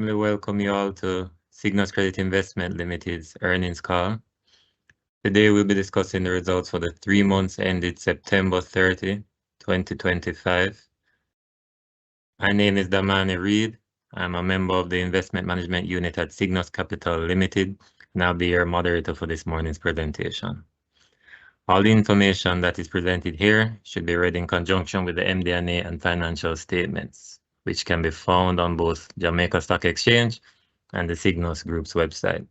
We welcome you all to SYGNUS Credit Investment Limited's earnings call. Today we'll be discussing the results for the 3 months ended September 30, 2025. My name is Damani Reed. I'm a member of the Investment Management Unit at SYGNUS Capital Limited, and I'll be your moderator for this morning's presentation. All the information that is presented here should be read in conjunction with the MD&A and financial statements, which can be found on both Jamaica Stock Exchange and the SYGNUS Group's website.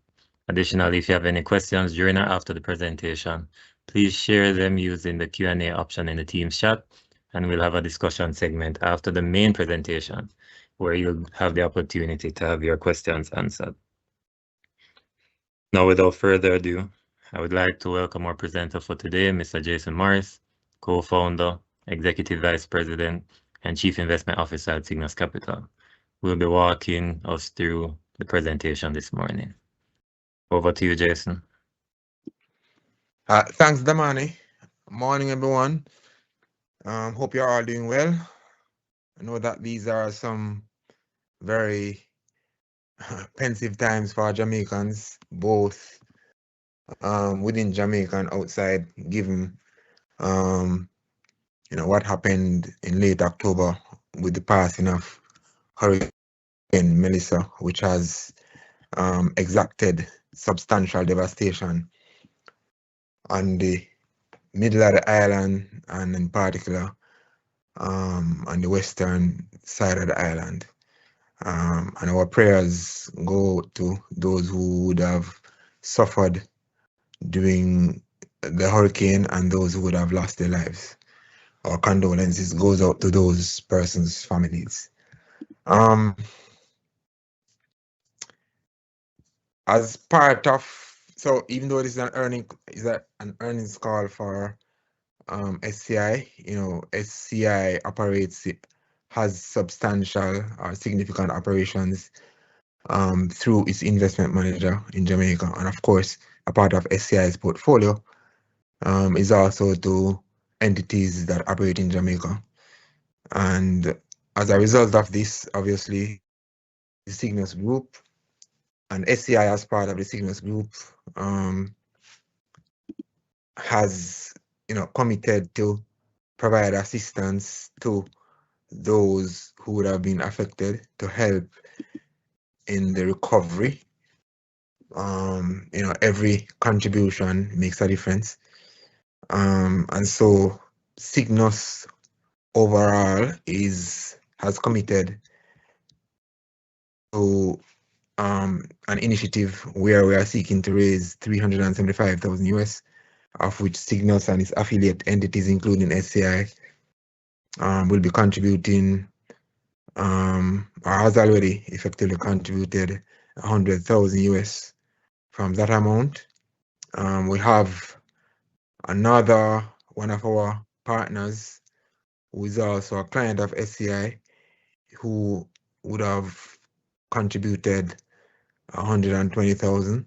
Additionally, if you have any questions during or after the presentation, please share them using the Q&A option in the Teams chat, and we'll have a discussion segment after the main presentation where you'll have the opportunity to have your questions answered. Now, without further ado, I would like to welcome our presenter for today, Mr. Jason Morris, co-founder, Executive Vice President, and Chief Investment Officer at SYGNUS Capital. We'll be walking us through the presentation this morning. Over to you, Jason. Thanks, Damani. Morning, everyone. Hope you're all doing well. I know that these are some very pensive times for Jamaicans, both within Jamaica and outside, given what happened in late October with the passing of Hurricane Melissa, which has exacted substantial devastation on the middle of the island, and in particular on the western side of the island. And our prayers go to those who would have suffered during the hurricane and those who would have lost their lives. Our condolences goes out to those persons' families. As part of, so even though this is an earnings call for SCI, SCI has substantial or significant operations through its investment manager in Jamaica, and of course, a part of SCI's portfolio is also to entities that operate in Jamaica. And as a result of this, obviously, the SYGNUS Group and SCI as part of the SYGNUS Group has committed to provide assistance to those who would have been affected, to help in the recovery. Every contribution makes a difference. And so SYGNUS overall has committed to an initiative where we are seeking to raise $375,000 of which SYGNUS and its affiliate entities, including SCI, will be contributing, or has already effectively contributed $100,000 from that amount. We have another one of our partners who is also a client of SCI who would have contributed $120,000.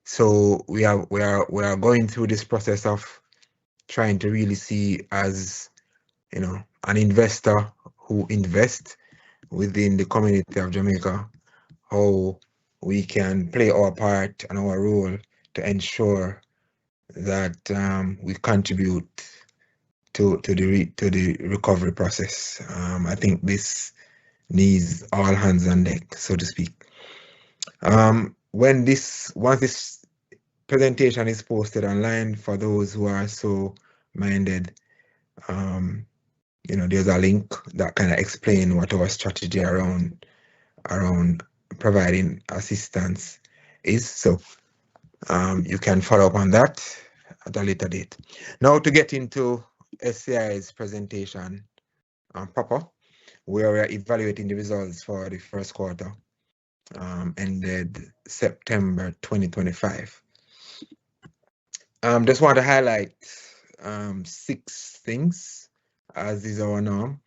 So we are going through this process of trying to really see, as an investor who invests within the community of Jamaica, how we can play our part and our role to ensure that we contribute to the recovery process. I think this needs all hands on deck, so to speak. Once this presentation is posted online, for those who are so minded, there's a link that kind of explain what our strategy around providing assistance is. So you can follow up on that at a later date. Now, to get into SCI's presentation proper, where we are evaluating the results for the first quarter ended September 2025. Just want to highlight 6 things, as is our norm,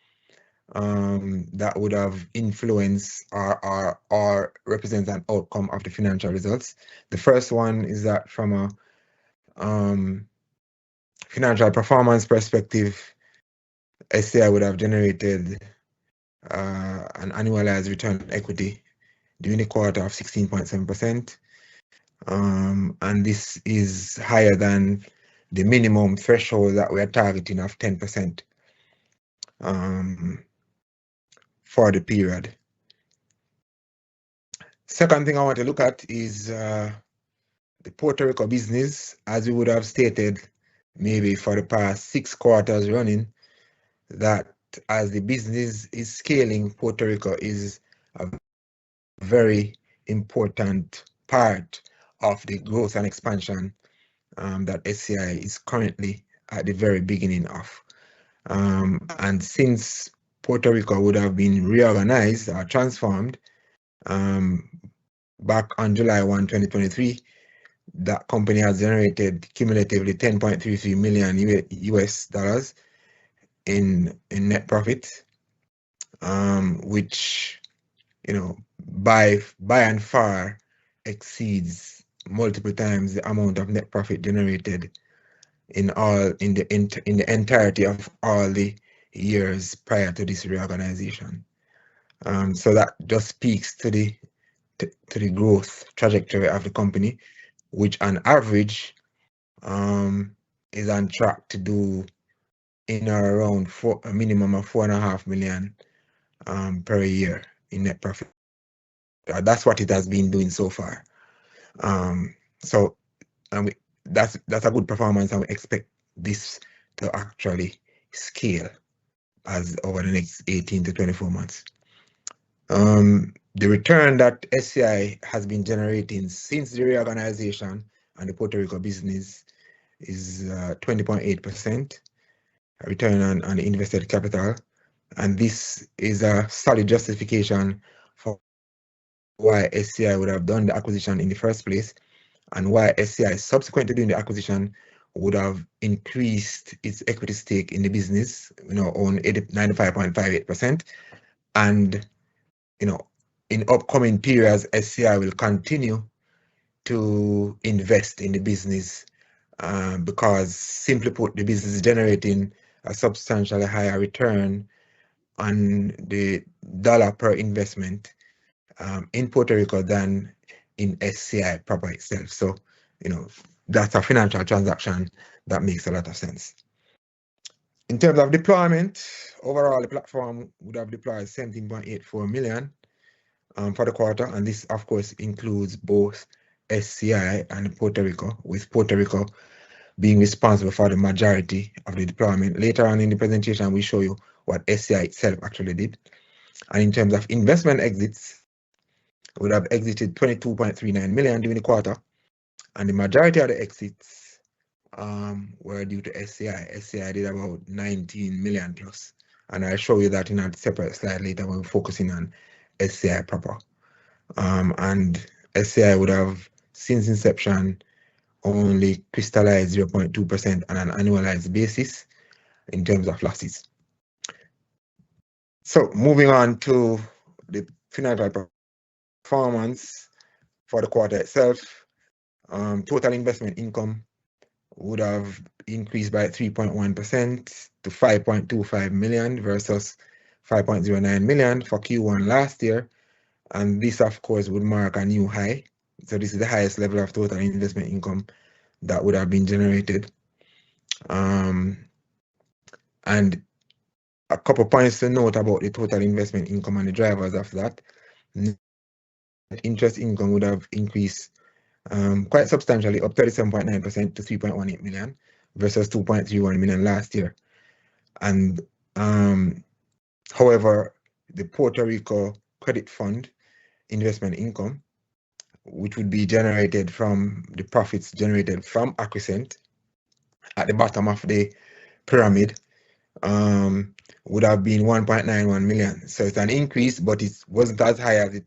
that would have influenced or represent an outcome of the financial results. The first one is that from a financial performance perspective, SCI would have generated an annualized return on equity during the quarter of 16.7%. And this is higher than the minimum threshold that we are targeting of 10% for the period. Second thing I want to look at is the Puerto Rico business. As we would have stated maybe for the past 6 quarters running, that as the business is scaling, Puerto Rico is a very important part of the growth and expansion that SCI is currently at the very beginning of. And since Puerto Rico would have been reorganized or transformed back on July 1, 2023, that company has generated cumulatively $10.33 million US dollars in net profit, which, you know, by and far exceeds multiple times the amount of net profit generated in the entirety of all the years prior to this reorganization. So that just speaks to the growth trajectory of the company, which on average is on track to do in or around a minimum of $4.5 million per year in net profit. That's what it has been doing so far. So that's a good performance, and we expect this to actually scale as over the next 18 to 24 months. The return that SCI has been generating since the reorganization and the Puerto Rico business is 20.8% return on invested capital, and this is a solid justification for why SCI would have done the acquisition in the first place, and why SCI, subsequent to doing the acquisition, would have increased its equity stake in the business, own 95.58%. And, in upcoming periods, SCI will continue to invest in the business because, simply put, the business is generating a substantially higher return on the dollar per investment in Puerto Rico than in SCI proper itself. So, that's a financial transaction that makes a lot of sense. In terms of deployment, overall, the platform would have deployed 17.84 million for the quarter, and this, of course, includes both SCI and Puerto Rico, with Puerto Rico being responsible for the majority of the deployment. Later on in the presentation, we show you what SCI itself actually did. And in terms of investment exits, we would have exited 22.39 million during the quarter, and the majority of the exits were due to SCI. SCI did about 19 million plus, and I'll show you that in a separate slide later when we're focusing on SCI proper. And SCI would have, since inception, only crystallized 0.2% on an annualized basis in terms of losses. So moving on to the financial performance for the quarter itself, total investment income would have increased by 3.1% to 5.25 million versus 5.09 million for Q1 last year. And this, of course, would mark a new high. So this is the highest level of total investment income that would have been generated. And a couple points to note about the total investment income and the drivers of that. Net interest income would have increased quite substantially, up 37.9% to 3.18 million versus 2.31 million last year. And however, the Puerto Rico Credit Fund investment income, which would be generated from the profits generated from Accrescent at the bottom of the pyramid, would have been 1.91 million. So it's an increase, but it wasn't as high as the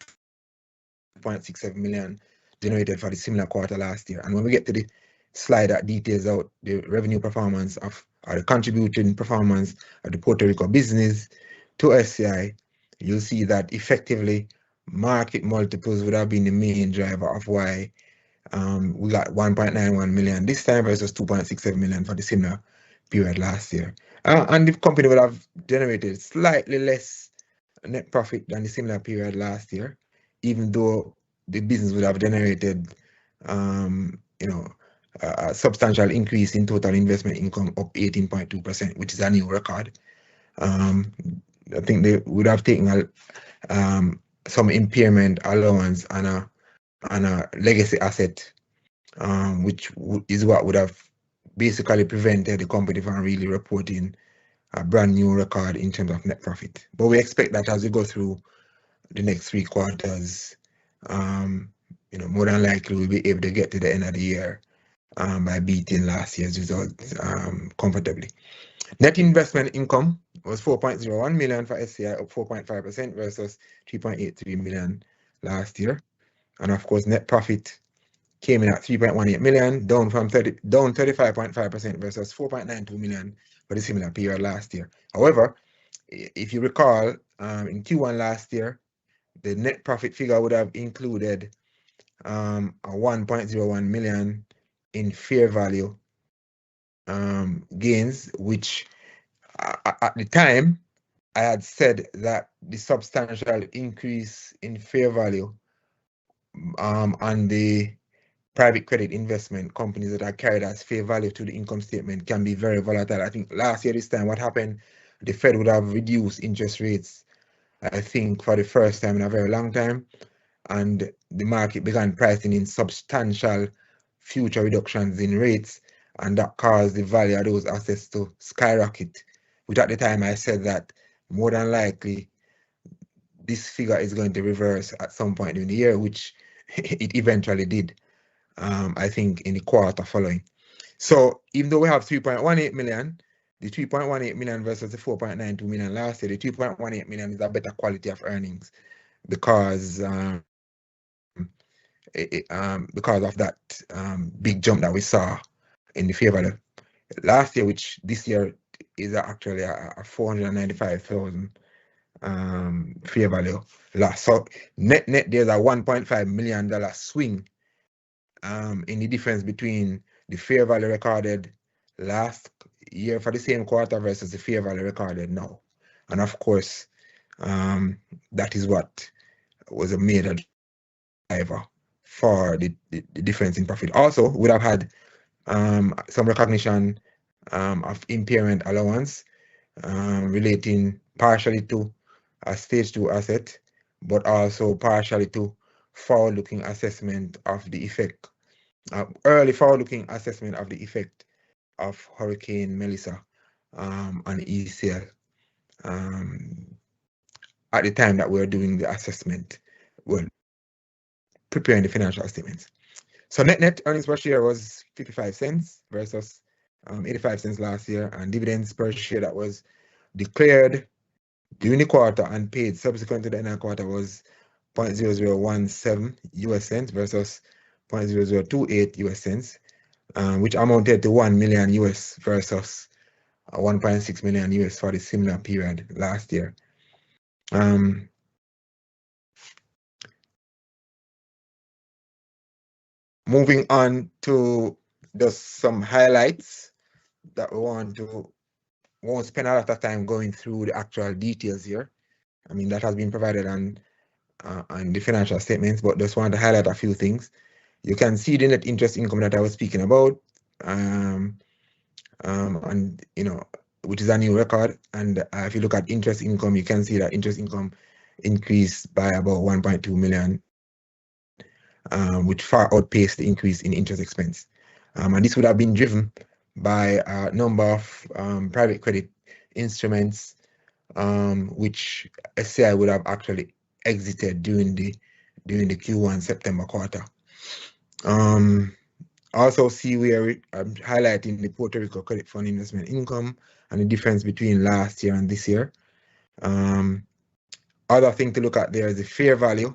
2.67 million generated for the similar quarter last year. And when we get to the slide that details out the revenue performance of, or the contributing performance of the Puerto Rico business to SCI, you'll see that effectively market multiples would have been the main driver of why we got 1.91 million this time versus 2.67 million for the similar period last year. And the company would have generated slightly less net profit than the similar period last year, even though the business would have generated, a substantial increase in total investment income, up 18.2%, which is a new record. I think they would have taken some impairment allowance on a legacy asset, which is what would have basically prevented the company from really reporting a brand new record in terms of net profit. But we expect that as we go through the next 3 quarters, more than likely we'll be able to get to the end of the year by beating last year's results comfortably. Net investment income was 4.01 million for SCI, up 4.5% versus 3.83 million last year. And of course, net profit came in at 3.18 million, down 35.5% versus 4.92 million for the similar period last year. However, if you recall, in Q1 last year, the net profit figure would have included a 1.01 million in fair value gains, which at the time I had said that the substantial increase in fair value on the private credit investment companies that are carried as fair value to the income statement can be very volatile. I think last year this time what happened, the Fed would have reduced interest rates, I think, for the first time in a very long time, and the market began pricing in substantial future reductions in rates, and that caused the value of those assets to skyrocket, which at the time I said that more than likely this figure is going to reverse at some point in the year, which it eventually did, I think in the quarter following. So even though we have 3.18 million, the 3.18 million versus the 4.92 million last year, the 3.18 million is a better quality of earnings because of that big jump that we saw in the fair value last year, which this year is actually a 495,000 fair value loss. So net there's a $1.5 million swing in the difference between the fair value recorded last year for the same quarter versus the fair value recorded now. And of course, that is what was a major driver for the difference in profit. Also, we would have had some recognition of impairment allowance relating partially to a stage 2 asset, but also partially to forward-looking assessment of the effect, early forward-looking assessment of the effect of Hurricane Melissa on ECL at the time that we were doing the assessment, well, preparing the financial statements. So net earnings per share was 55 cents versus 85 cents last year, and dividends per share that was declared during the quarter and paid subsequent to the end of the quarter was 0.0017 US cents versus 0.0028 US cents, which amounted to 1 million US versus 1.6 million US for the similar period last year. Moving on to just some highlights that we won't spend a lot of time going through the actual details here. I mean, that has been provided on the financial statements, but just want to highlight a few things. You can see the net interest income that I was speaking about, and which is a new record. And if you look at interest income, you can see that interest income increased by about 1.2 million, which far outpaced the increase in interest expense. And this would have been driven by a number of private credit instruments, which SCI would have actually exited during the Q1 September quarter. Also see where I'm highlighting the Puerto Rico credit fund investment income and the difference between last year and this year. Other thing to look at there is the fair value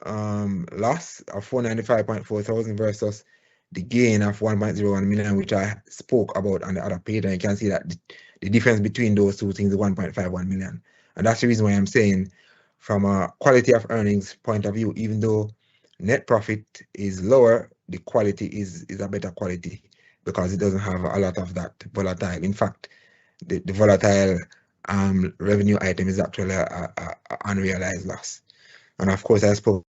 loss of 495.4 thousand versus the gain of 1.01 million, which I spoke about on the other page, and you can see that the difference between those two things is 1.51 million. And that's the reason why I'm saying, from a quality of earnings point of view, even though net profit is lower, the quality is a better quality because it doesn't have a lot of that volatile. In fact, the volatile revenue item is actually an unrealized loss. And of course, I spoke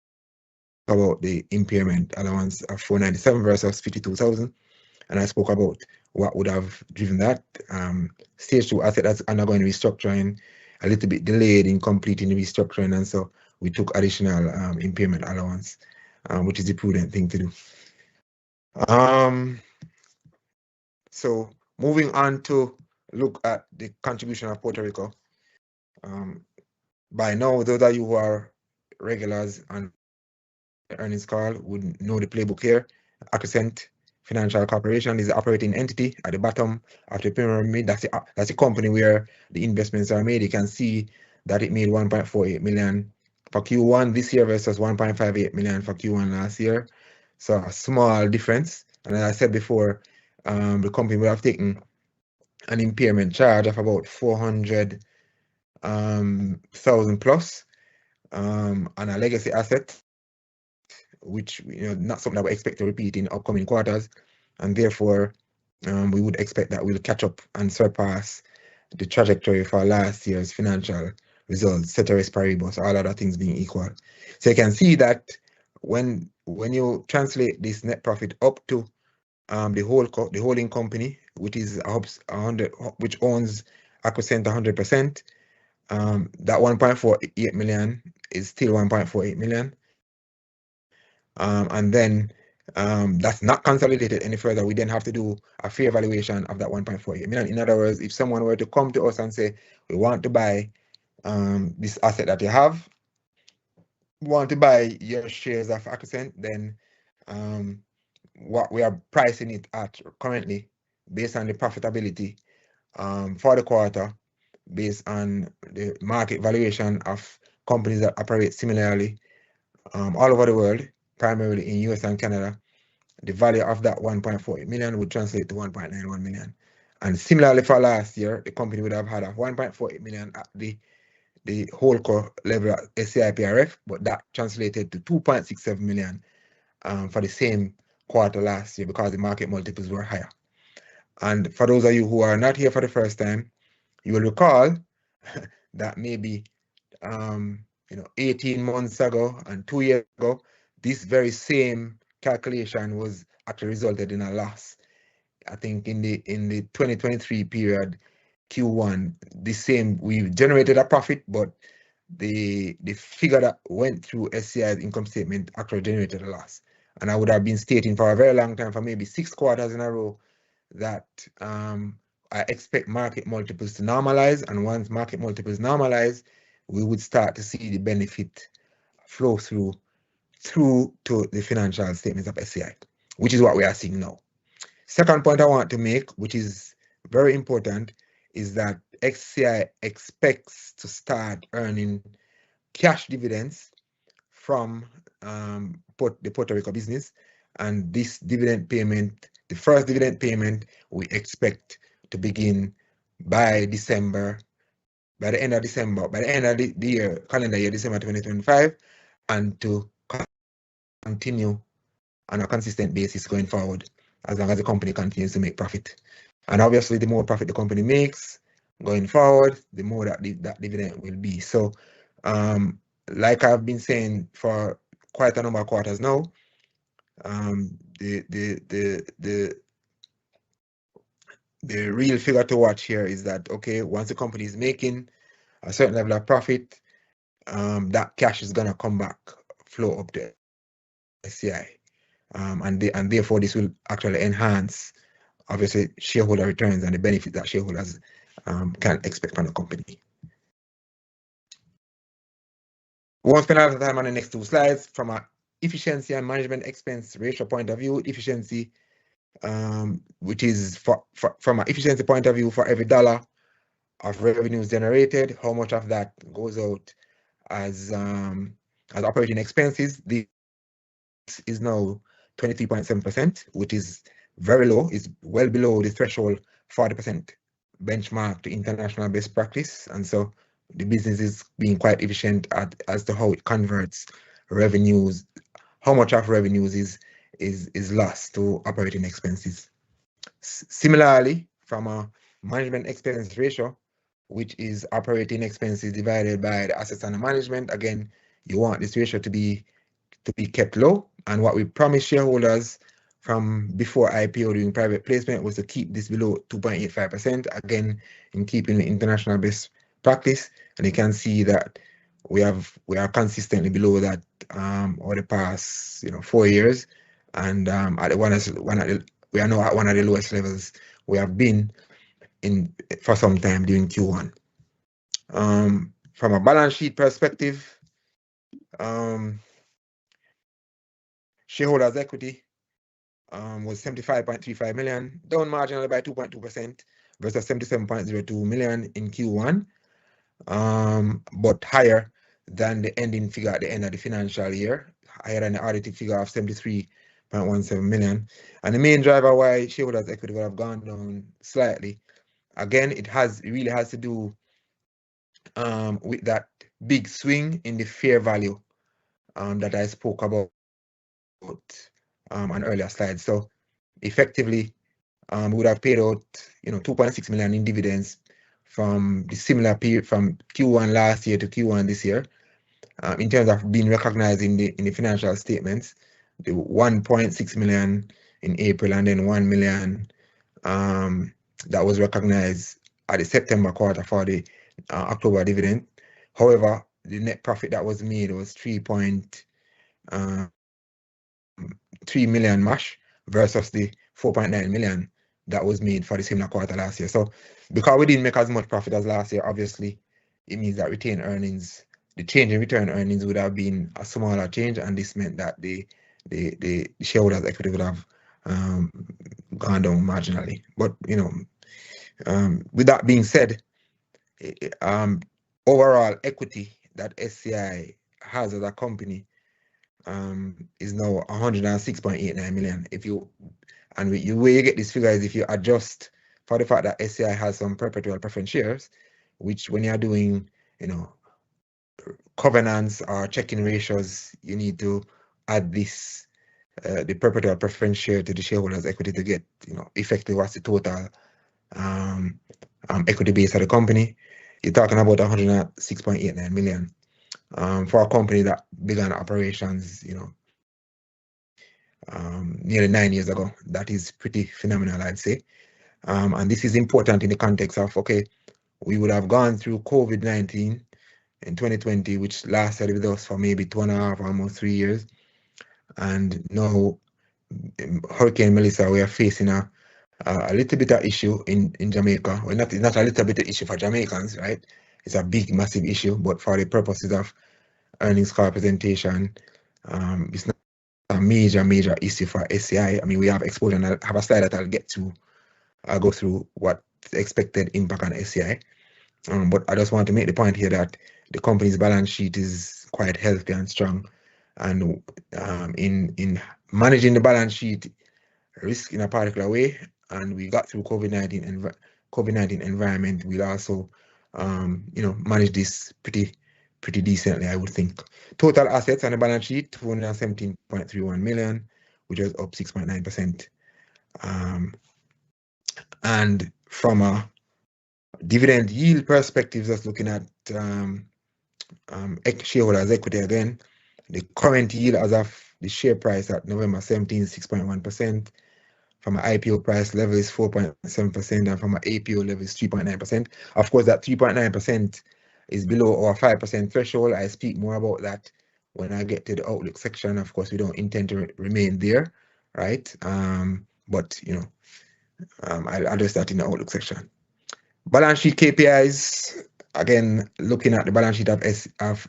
about the impairment allowance of 497 versus 52,000. And I spoke about what would have driven that. Stage 2 asset that's undergoing restructuring, a little bit delayed in completing the restructuring, and so we took additional impairment allowance, which is the prudent thing to do. So moving on to look at the contribution of Puerto Rico. By now, those of you who are regulars on the earnings call would know the playbook here. SYGNUS Financial Corporation is the operating entity at the bottom of the pyramid. That's the company where the investments are made. You can see that it made 1.48 million for Q1 this year versus 1.58 million for Q1 last year. So a small difference. And as I said before, the company will have taken an impairment charge of about 400,000 plus on a legacy asset, which not something that we expect to repeat in upcoming quarters, and therefore we would expect that we'll catch up and surpass the trajectory for last year's financial results, ceteris paribus, all other things being equal. So you can see that when you translate this net profit up to the holding company, which is which owns SYGNUS 100%, that 1.48 million is still 1.48 million. And then that's not consolidated any further. We then have to do a fair valuation of that 1.48 million. In other words, if someone were to come to us and say, we want to buy this asset that you have, we want to buy your shares of SYGNUS, then what we are pricing it at currently, based on the profitability for the quarter, based on the market valuation of companies that operate similarly all over the world, primarily in US and Canada, the value of that 1.48 million would translate to 1.91 million. And similarly for last year, the company would have had a 1.48 million at the whole core level at SCIPRF, but that translated to 2.67 million for the same quarter last year because the market multiples were higher. And for those of you who are not here for the first time, you will recall that maybe 18 months ago and 2 years ago, this very same calculation was actually resulted in a loss. I think in the 2023 period, Q1, we generated a profit, but the figure that went through SCI's income statement actually generated a loss. And I would have been stating for a very long time, for maybe 6 quarters in a row, that I expect market multiples to normalize, and once market multiples normalize, we would start to see the benefit flow through to the financial statements of SCI, which is what we are seeing now. Second point I want to make, which is very important, is that SCI expects to start earning cash dividends from the Puerto Rico business, and this dividend payment, the first dividend payment, we expect to begin by December, by the end of December, by the end of the year, calendar year, December 2025, and to continue on a consistent basis going forward, as long as the company continues to make profit. And obviously, the more profit the company makes going forward, the more that dividend will be. So, like I've been saying for quite a number of quarters now, the real figure to watch here is that, okay, once the company is making a certain level of profit, that cash is gonna come back, flow up to SCI, and therefore this will actually enhance, obviously, shareholder returns and the benefit that shareholders can expect from the company. We won't spend a lot of time on the next 2 slides. From an efficiency and management expense ratio point of view, efficiency, which is from an efficiency point of view, for every dollar of revenues generated, how much of that goes out as operating expenses. This is now 23.7%, which is very low. It's well below the threshold 40% benchmark to international best practice, and so the business is being quite efficient as to how it converts revenues, how much of revenues is lost to operating expenses. Similarly, from a management expense ratio, which is operating expenses divided by the assets under management, again, You want this ratio to be kept low. And what we promised shareholders from before IPO during private placement was to keep this below 2.85%, again, in keeping with international best practice. And you can see that we are consistently below that over the past 4 years. And we are now at one of the lowest levels we have been in for some time during Q1. From a balance sheet perspective, shareholders' equity was 75.35 million, down marginally by 2.2% versus 77.02 million in Q1, but higher than the ending figure at the end of the financial year, higher than the audited figure of 73.17 million. And the main driver why shareholders' equity would have gone down slightly, again, it really has to do with that big swing in the fair value that I spoke about on earlier slides. So effectively, we would have paid out 2.6 million in dividends from the similar period from Q1 last year to Q1 this year. In terms of being recognized in the financial statements, the 1.6 million in April and then 1 million that was recognized at the September quarter for the October dividend. However, the net profit that was made was 3.3 million MASH versus the 4.9 million that was made for the similar quarter last year. So because we didn't make as much profit as last year, obviously it means that retained earnings, the change in return earnings would have been a smaller change, and this meant that the shareholders' equity would have gone down marginally. But with that being said, overall equity that SCI has as a company is now 106.89 million. The way you get this figure is if you adjust for the fact that SCI has some perpetual preference shares, which when you're doing covenants or checking ratios, you need to add this the perpetual preference share to the shareholders' equity to get effectively what's the total equity base of the company. You're talking about 106.89 million for a company that began operations nearly 9 years ago. That is pretty phenomenal, I'd say. And this is important in the context of, okay, we would have gone through COVID-19 in 2020, which lasted with us for maybe 2.5, almost 3 years. And now, Hurricane Melissa, we are facing a little bit of issue in Jamaica. Well, not a little bit of issue for Jamaicans, right? It's a big, massive issue, but for the purposes of earnings call presentation, it's not a major issue for SCI. I mean, we have exposure, and I have a slide that I'll go through what the expected impact on SCI. But I just want to make the point here that the company's balance sheet is quite healthy and strong, and in managing the balance sheet risk in a particular way, and we got through COVID-19 environment, we'll also manage this pretty decently, I would think. Total assets on the balance sheet, 217.31 million, which was up 6.9%. And from a dividend yield perspective, just looking at shareholders' equity again, the current yield as of the share price at November 17 is 6.1%. From an IPO price level is 4.7%, and from an APO level is 3.9%. Of course, that 3.9% is below our 5% threshold. I speak more about that when I get to the outlook section. Of course, we don't intend to remain there, right? But I'll address that in the outlook section. Balance sheet KPIs, again, looking at the balance sheet of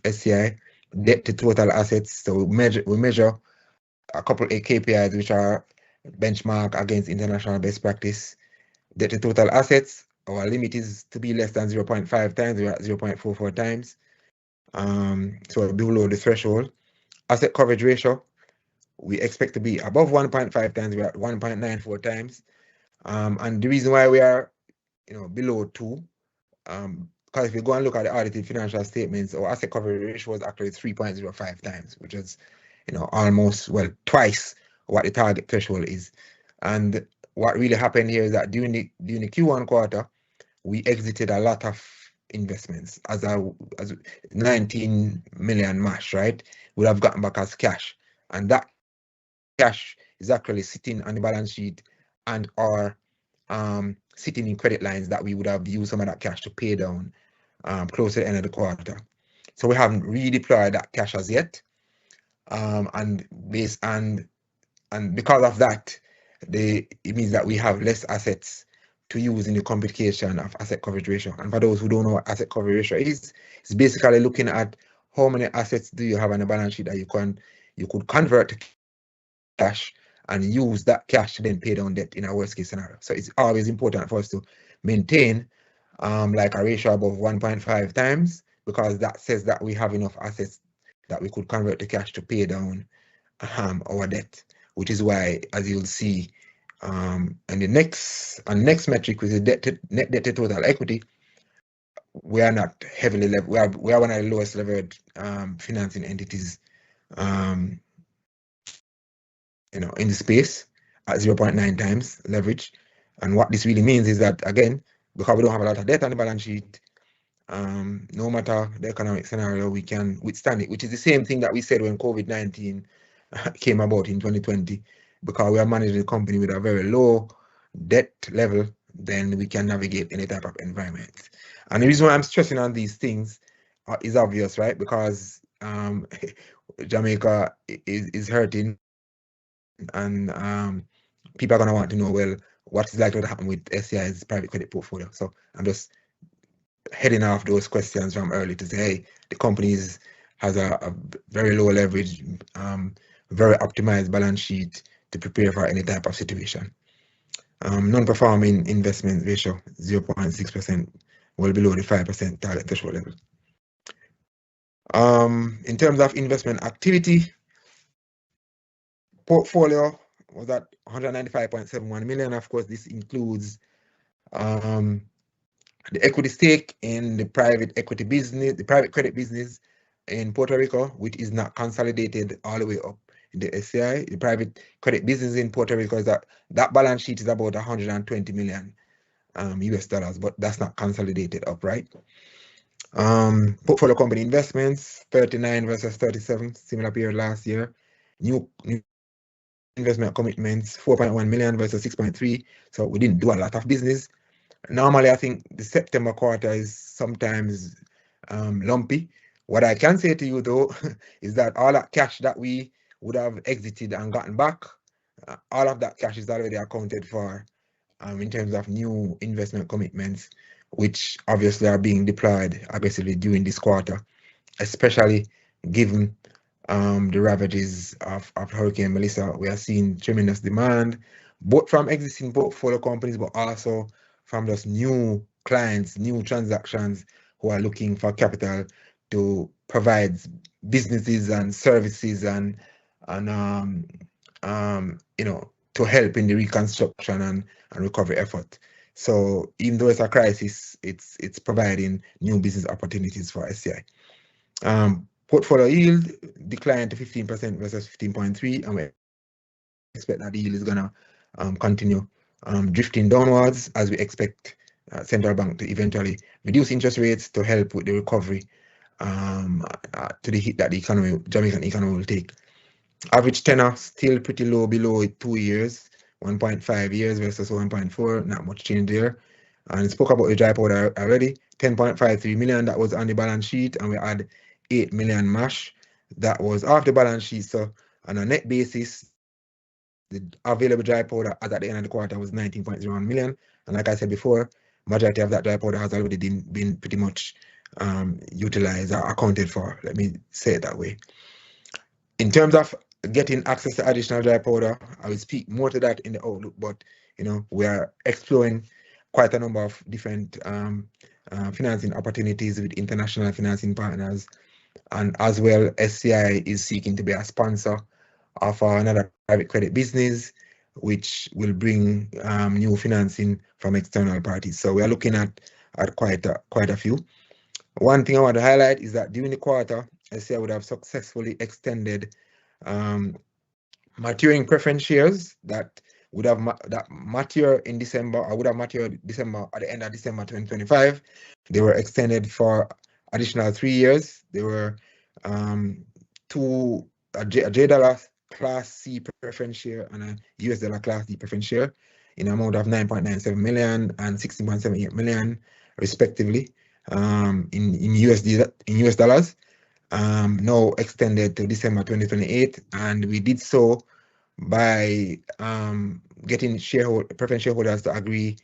SCI, debt to total assets. So we measure a couple of KPIs which are benchmark against international best practice. Debt to total assets, our limit is to be less than 0.5 times. We're at 0.44 times. So below the threshold. Asset coverage ratio, we expect to be above 1.5 times. We're at 1.94 times. And the reason why we are below 2, because if you go and look at the audited financial statements, our asset coverage ratio was actually 3.05 times, which is almost, well, twice what the target threshold is. And what really happened here is that during the Q1 quarter, we exited a lot of investments as 19 million mash, right? Would have gotten back as cash, and that cash is actually sitting on the balance sheet and are sitting in credit lines that we would have used some of that cash to pay down close to the end of the quarter. So we haven't redeployed that cash as yet, and because of that, it means that we have less assets to use in the computation of asset coverage ratio. And for those who don't know what asset coverage ratio is, it's basically looking at how many assets do you have on the balance sheet that you could convert to cash and use that cash to then pay down debt in a worst case scenario. So it's always important for us to maintain like a ratio above 1.5 times, because that says that we have enough assets that we could convert to cash to pay down our debt, which is why, as you'll see, and the next metric, which is net debt to total equity, we are not heavily levered. We are one of the lowest levered financing entities, in the space at 0.9 times leverage. And what this really means is that, again, because we don't have a lot of debt on the balance sheet, no matter the economic scenario, we can withstand it, which is the same thing that we said when COVID-19 came about in 2020. Because we are managing the company with a very low debt level, then we can navigate any type of environment. And the reason why I'm stressing on these things is obvious, right? Because Jamaica is hurting, and people are going to want to know, well, what is likely to happen with SCI's private credit portfolio. So I'm just heading off those questions from early to say, hey, the company has a very low leverage, very optimized balance sheet to prepare for any type of situation. Non-performing investment ratio 0.6%, well below the 5% target threshold level. In terms of investment activity, portfolio was at 195.71 million. Of course, this includes the equity stake in the private equity business, the private credit business in Puerto Rico, which is not consolidated all the way up in the SCI. The private credit business in Puerto Rico is that balance sheet is about 120 million US dollars, but that's not consolidated up, right? Portfolio company investments 39 versus 37, similar period last year. New investment commitments 4.1 million versus 6.3. So we didn't do a lot of business. Normally, I think the September quarter is sometimes lumpy. What I can say to you, though, is that all that cash that we would have exited and gotten back, all of that cash is already accounted for in terms of new investment commitments, which obviously are being deployed aggressively during this quarter, especially given the ravages of Hurricane Melissa. We are seeing tremendous demand, both from existing portfolio companies, but also from those new clients, new transactions who are looking for capital to provide businesses and services and to help in the reconstruction and recovery effort. So even though it's a crisis, it's providing new business opportunities for SCI. Portfolio yield declined to 15% versus 15.3, and we expect that the yield is gonna continue drifting downwards as we expect central bank to eventually reduce interest rates to help with the recovery to the hit that the Jamaican economy will take. Average tenor still pretty low, below 2 years, 1.5 years versus 1.4, not much change there. And spoke about the dry powder already, 10.53 million that was on the balance sheet, and we had 8 million mash that was off the balance sheet. So on a net basis, the available dry powder as at the end of the quarter was 19.01 million. And like I said before, majority of that dry powder has already been pretty much utilized or accounted for. Let me say it that way. In terms of getting access to additional dry powder, I will speak more to that in the outlook, but we are exploring quite a number of different financing opportunities with international financing partners, and as well, SCI is seeking to be a sponsor of another private credit business, which will bring new financing from external parties. So we are looking at quite a few. One thing I want to highlight is that during the quarter, SCI would have successfully extended maturing preference shares that would have that mature in December, or would have matured December at the end of December 2025. They were extended for additional 3 years. They were a J dollar Class C preference share and a US dollar Class D preference share in an amount of 9.97 million and 16.78 million, respectively, in US dollars. Now extended to December 2028, and we did so by getting preference shareholders to agree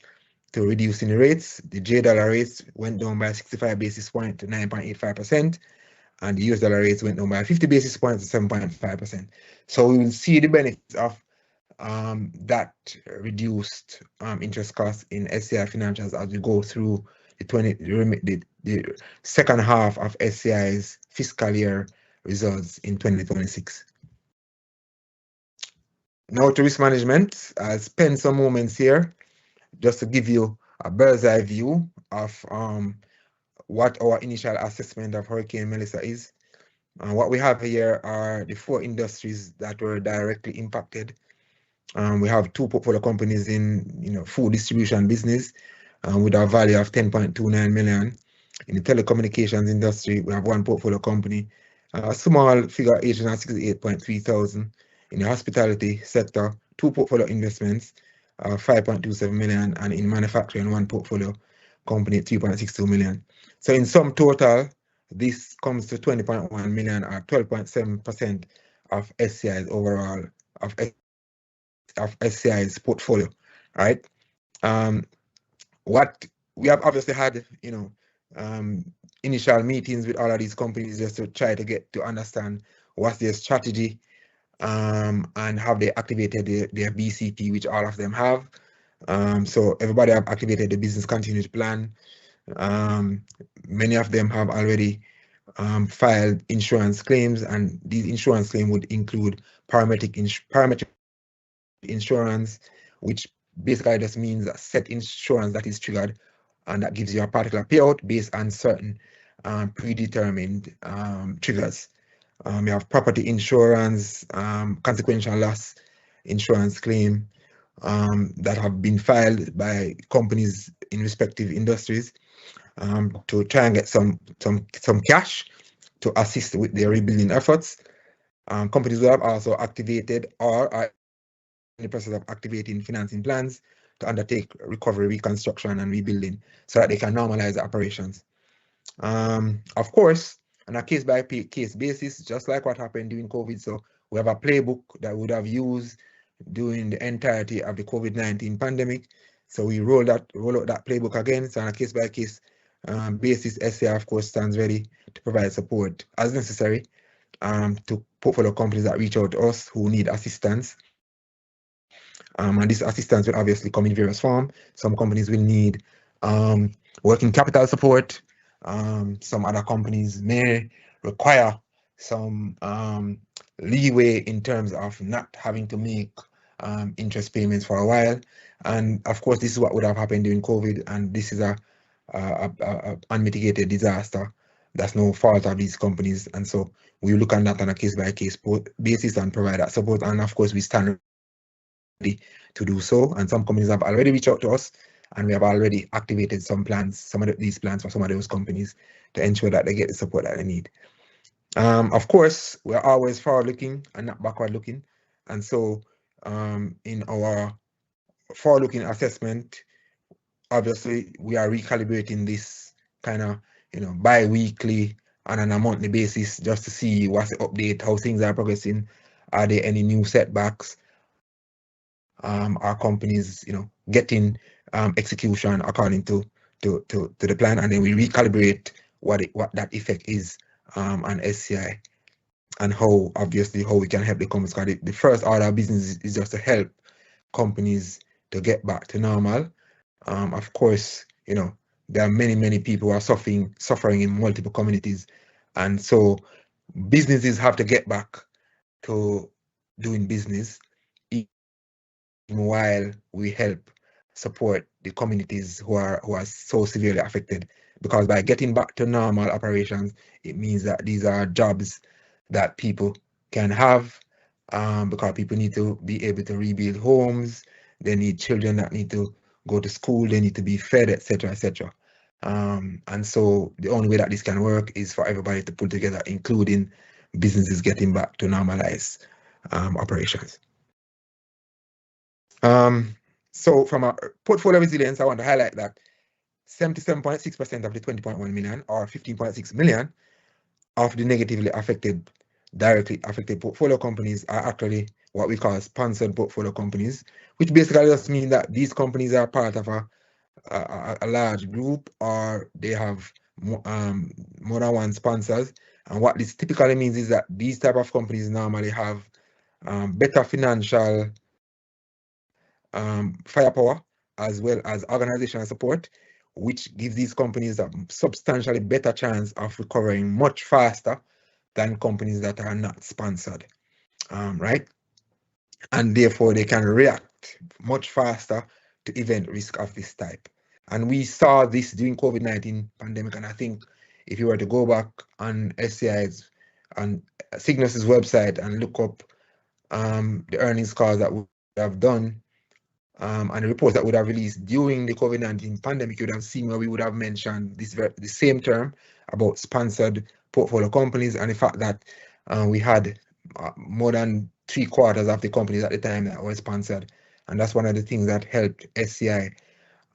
to reducing the rates. The J dollar rates went down by 65 basis points to 9.85%, and the US dollar rates went down by 50 basis points to 7.5%. So we will see the benefits of that reduced interest costs in SCI financials as we go through the second half of SCI's fiscal year results in 2026. Now to risk management. I'll spend some moments here just to give you a bird's eye view of what our initial assessment of Hurricane Melissa is. What we have here are the 4 industries that were directly impacted. We have 2 portfolio companies in food distribution business with a value of 10.29 million. In the telecommunications industry, we have 1 portfolio company, a small figure, 868.3 thousand. In the hospitality sector, 2 portfolio investments, 5.27 million, and in manufacturing, 1 portfolio company, 3.62 million. So in sum total, this comes to 20.1 million, or 12.7% of SCI's overall of SCI's portfolio, right? What we have obviously had, initial meetings with all of these companies just to try to get to understand what's their strategy, and have they activated their BCP, which all of them have. So everybody have activated the business continuity plan. Many of them have already filed insurance claims, and these insurance claims would include parametric insurance, which basically just means a set insurance that is triggered and that gives you a particular payout based on certain predetermined triggers. You have property insurance, consequential loss insurance claim that have been filed by companies in respective industries to try and get some cash to assist with their rebuilding efforts. Companies will have also activated or are in the process of activating financing plans to undertake recovery, reconstruction, and rebuilding so that they can normalize the operations. Of course, on a case-by-case basis, just like what happened during COVID. So we have a playbook that we would have used during the entirety of the COVID-19 pandemic. So we roll out that playbook again. So on a case-by-case basis, SCI, of course, stands ready to provide support as necessary to portfolio companies that reach out to us who need assistance. And this assistance will obviously come in various forms. Some companies will need working capital support. Some other companies may require some leeway in terms of not having to make interest payments for a while. And of course, this is what would have happened during COVID, and this is a unmitigated disaster. That's no fault of these companies, and so we look at that on a case-by-case basis and provide that support. And of course, we stand ready to do so. And some companies have already reached out to us, and we have already activated some plans, some of these plans for some of those companies to ensure that they get the support that they need. Of course, we're always forward-looking and not backward-looking, and so in our forward-looking assessment, obviously we are recalibrating this kind of bi-weekly and on a monthly basis just to see what's the update, how things are progressing, are there any new setbacks, are companies getting execution according to the plan, and then we recalibrate what that effect is on SCI, and how we can help the companies. Because the first order of business is just to help companies to get back to normal. Of course, there are many people who are suffering in multiple communities, and so businesses have to get back to doing business while we help support the communities who are so severely affected. Because by getting back to normal operations, it means that these are jobs that people can have, because people need to be able to rebuild homes, they need children that need to go to school, they need to be fed, etc., etc. And so the only way that this can work is for everybody to pull together, including businesses getting back to normalize operations. So from a portfolio resilience, I want to highlight that 77.6% of the 20.1 million, or 15.6 million, of the directly affected portfolio companies are actually what we call sponsored portfolio companies, which basically just means that these companies are part of a large group, or they have more than one sponsors. And what this typically means is that these type of companies normally have better financial firepower, as well as organizational support, which gives these companies a substantially better chance of recovering much faster than companies that are not sponsored, right? And therefore, they can react much faster to event risk of this type. And we saw this during COVID-19 pandemic. And I think if you were to go back on SCI's and SYGNUS's website and look up the earnings calls that we have done, and the reports that would have released during the COVID-19 pandemic, you would have seen where we would have mentioned the same term about sponsored portfolio companies, and the fact that we had more than 3/4 of the companies at the time that were sponsored. And that's one of the things that helped SCI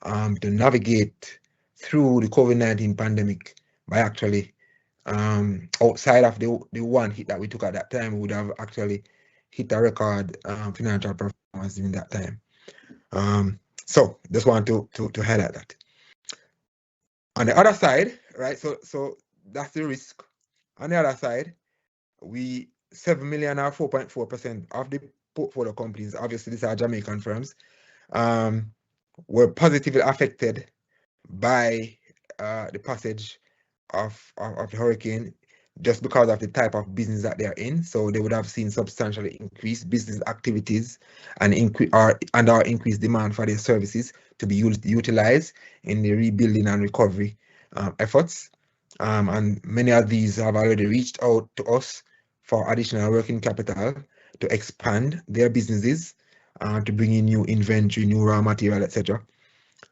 to navigate through the COVID-19 pandemic by actually, outside of the one hit that we took at that time, we would have actually hit a record financial performance during that time. So just want to highlight that. On the other side, right? So that's the risk. On the other side, 7 million or 4.4% of the portfolio companies, obviously these are Jamaican firms, were positively affected by the passage of the hurricane, just because of the type of business that they are in. So they would have seen substantially increased business activities and increased demand for their services to be utilized in the rebuilding and recovery efforts. And many of these have already reached out to us for additional working capital to expand their businesses, to bring in new inventory, new raw material, etc.,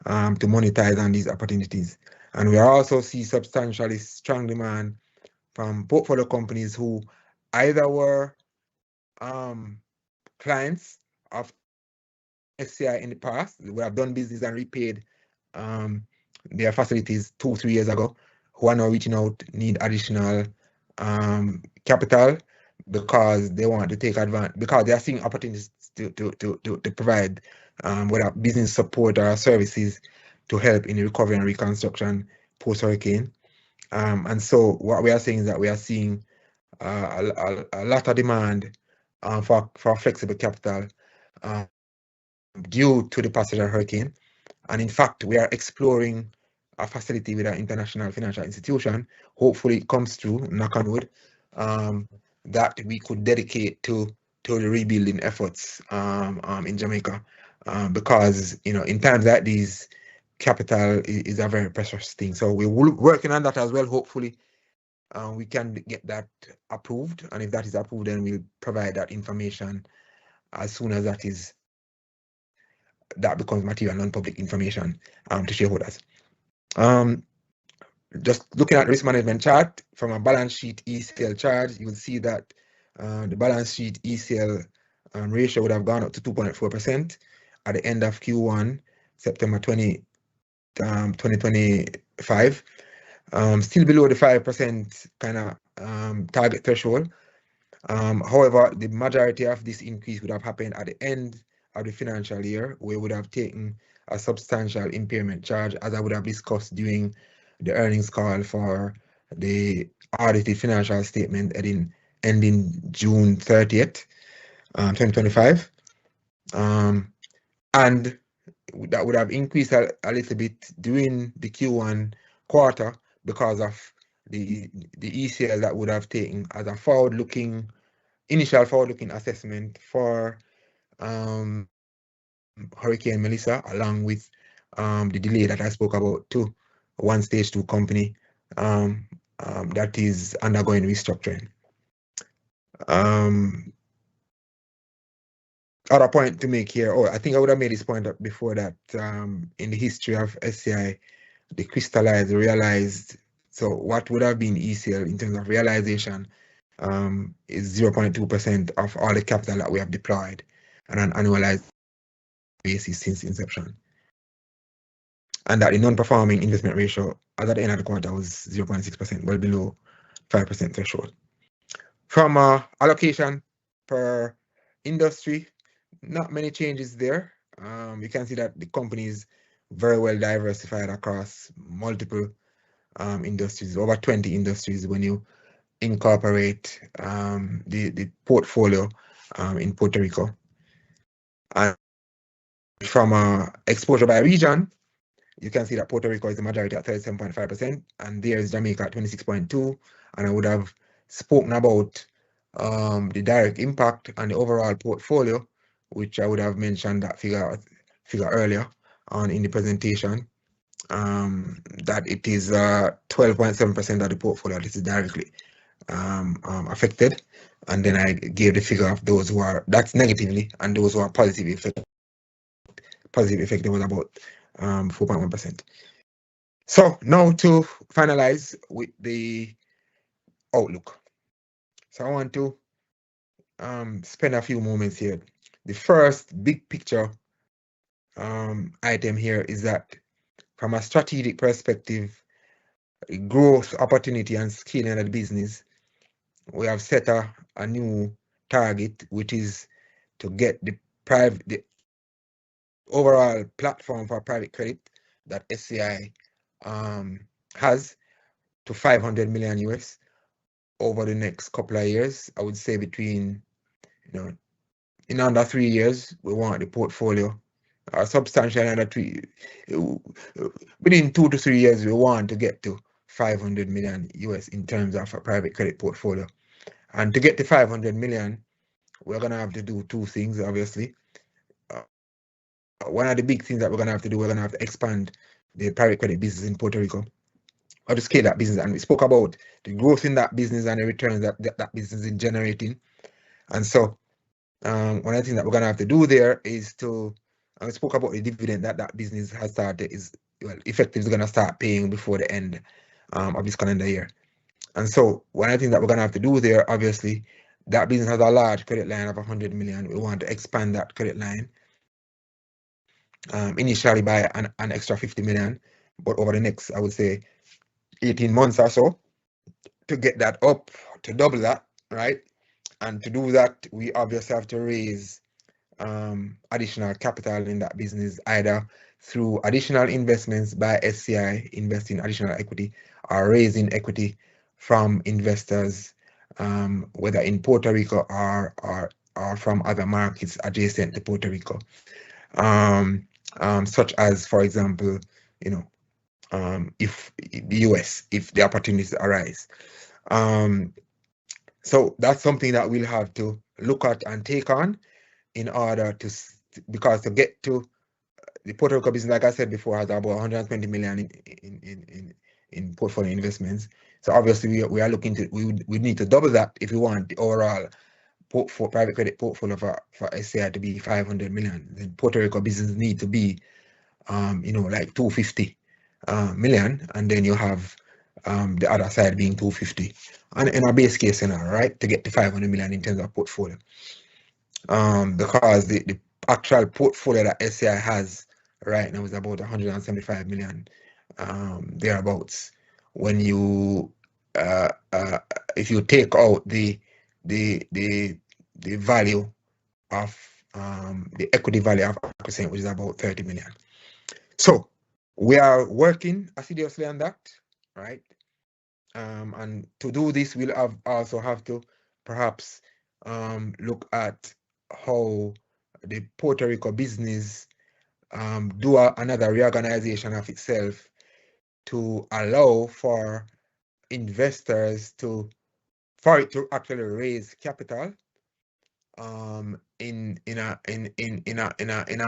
to monetize on these opportunities. And we also see substantially strong demand from portfolio companies who either were clients of SCI in the past, who have done business and repaid their facilities 2-3 years ago, who are now reaching out, need additional capital because they want to take advantage, because they are seeing opportunities to provide whether business support or services to help in the recovery and reconstruction post-hurricane. And so what we are saying is that we are seeing a lot of demand for flexible capital due to the passage of hurricane. And in fact, we are exploring a facility with an international financial institution. Hopefully it comes through, knock on wood, that we could dedicate to the rebuilding efforts in Jamaica. Because, you know, in times like these, capital is a very precious thing. So we're working on that as well. Hopefully we can get that approved. And if that is approved, then we'll provide that information as soon as that becomes material non-public information to shareholders. Just looking at the risk management chart from a balance sheet ECL charge, you will see that the balance sheet ECL ratio would have gone up to 2.4% at the end of Q1, September 2025. Still below the 5% kind of target threshold. However, the majority of this increase would have happened at the end of the financial year, where we would have taken a substantial impairment charge, as I would have discussed during the earnings call for the audited financial statement ending June 30th, 2025. And that would have increased a little bit during the Q1 quarter because of the ECL that would have taken as a initial forward-looking assessment for Hurricane Melissa, along with the delay that I spoke about to one stage 2 company that is undergoing restructuring. other point to make here, I think I would have made this point up before that, in the history of SCI, the crystallized, realized, so what would have been ECL in terms of realization is 0.2% of all the capital that we have deployed on an annualized basis since inception. And that the non-performing investment ratio as at the end of the quarter was 0.6%, well below 5% threshold. From allocation per industry, not many changes there. You can see that the company is very well diversified across multiple industries, over 20 industries when you incorporate the portfolio in Puerto Rico. And from exposure by region, you can see that Puerto Rico is the majority at 37.5%, and there is Jamaica at 26.2%. And I would have spoken about the direct impact on the overall portfolio, which I would have mentioned that figure earlier on in the presentation, that it is 12.7% of the portfolio that is directly affected. And then I gave the figure of those who are, that's negatively, and those who are positive effect was about 4.1%. So now to finalize with the outlook. So I want to spend a few moments here. The first big picture item here is that from a strategic perspective, growth opportunity and scaling of the business, we have set a new target, which is to get the overall platform for private credit that SCI has to 500 million US over the next couple of years. I would say between, in under 3 years, we want the portfolio substantially under within 2 to 3 years, we want to get to 500 million US in terms of a private credit portfolio. And to get to 500 million, we're going to have to do two things, obviously. One of the big things that we're going to have to do, we're going to have to expand the private credit business in Puerto Rico, or to scale that business. And we spoke about the growth in that business and the returns that business is generating. And so one of the things that we're going to have to do there is to, and we spoke about the dividend that business has started, is effectively going to start paying before the end of this calendar year. And so one of the things that we're going to have to do there, obviously, that business has a large credit line of 100 million. We want to expand that credit line initially by an extra 50 million, but over the next, I would say, 18 months or so, to get that up, to double that, right? And to do that, we obviously have to raise additional capital in that business, either through additional investments by SCI, investing additional equity, or raising equity from investors, whether in Puerto Rico or from other markets adjacent to Puerto Rico, such as, for example, if the US, if the opportunities arise. So that's something that we'll have to look at and take on in order to, because to get to the Puerto Rico business, like I said before, has about 120 million in portfolio investments. So obviously we are looking to, we need to double that if we want the overall private credit portfolio for SCI to be 500 million. Then Puerto Rico business need to be, like 250 million, and then you have the other side being 250, and in a base case scenario, right, to get to 500 million in terms of portfolio. Because the actual portfolio that SCI has right now is about 175 million, thereabouts. When you if you take out the value of the equity value of 1%, which is about 30 million. So we are working assiduously on that, right? And to do this, we'll also have to perhaps look at how the Puerto Rico business do another reorganization of itself to allow for investors for it to actually raise capital in a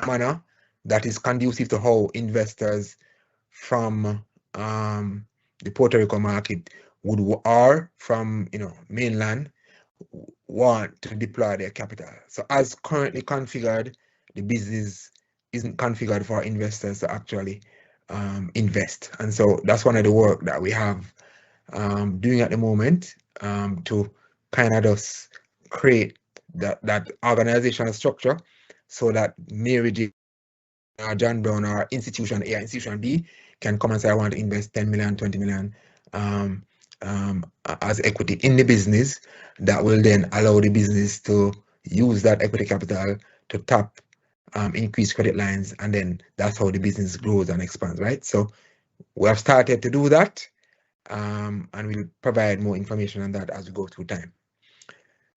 manner that is conducive to how investors from the Puerto Rico market would, or from mainland, want to deploy their capital. So as currently configured, the business isn't configured for investors to actually invest. And so that's one of the work that we have doing at the moment to kind of just create that organizational structure so that Mary J. or John Brown or institution A or institution B can come and say, I want to invest 10 million, 20 million as equity in the business. That will then allow the business to use that equity capital to tap increased credit lines, and then that's how the business grows and expands, right? So we have started to do that, and we'll provide more information on that as we go through time.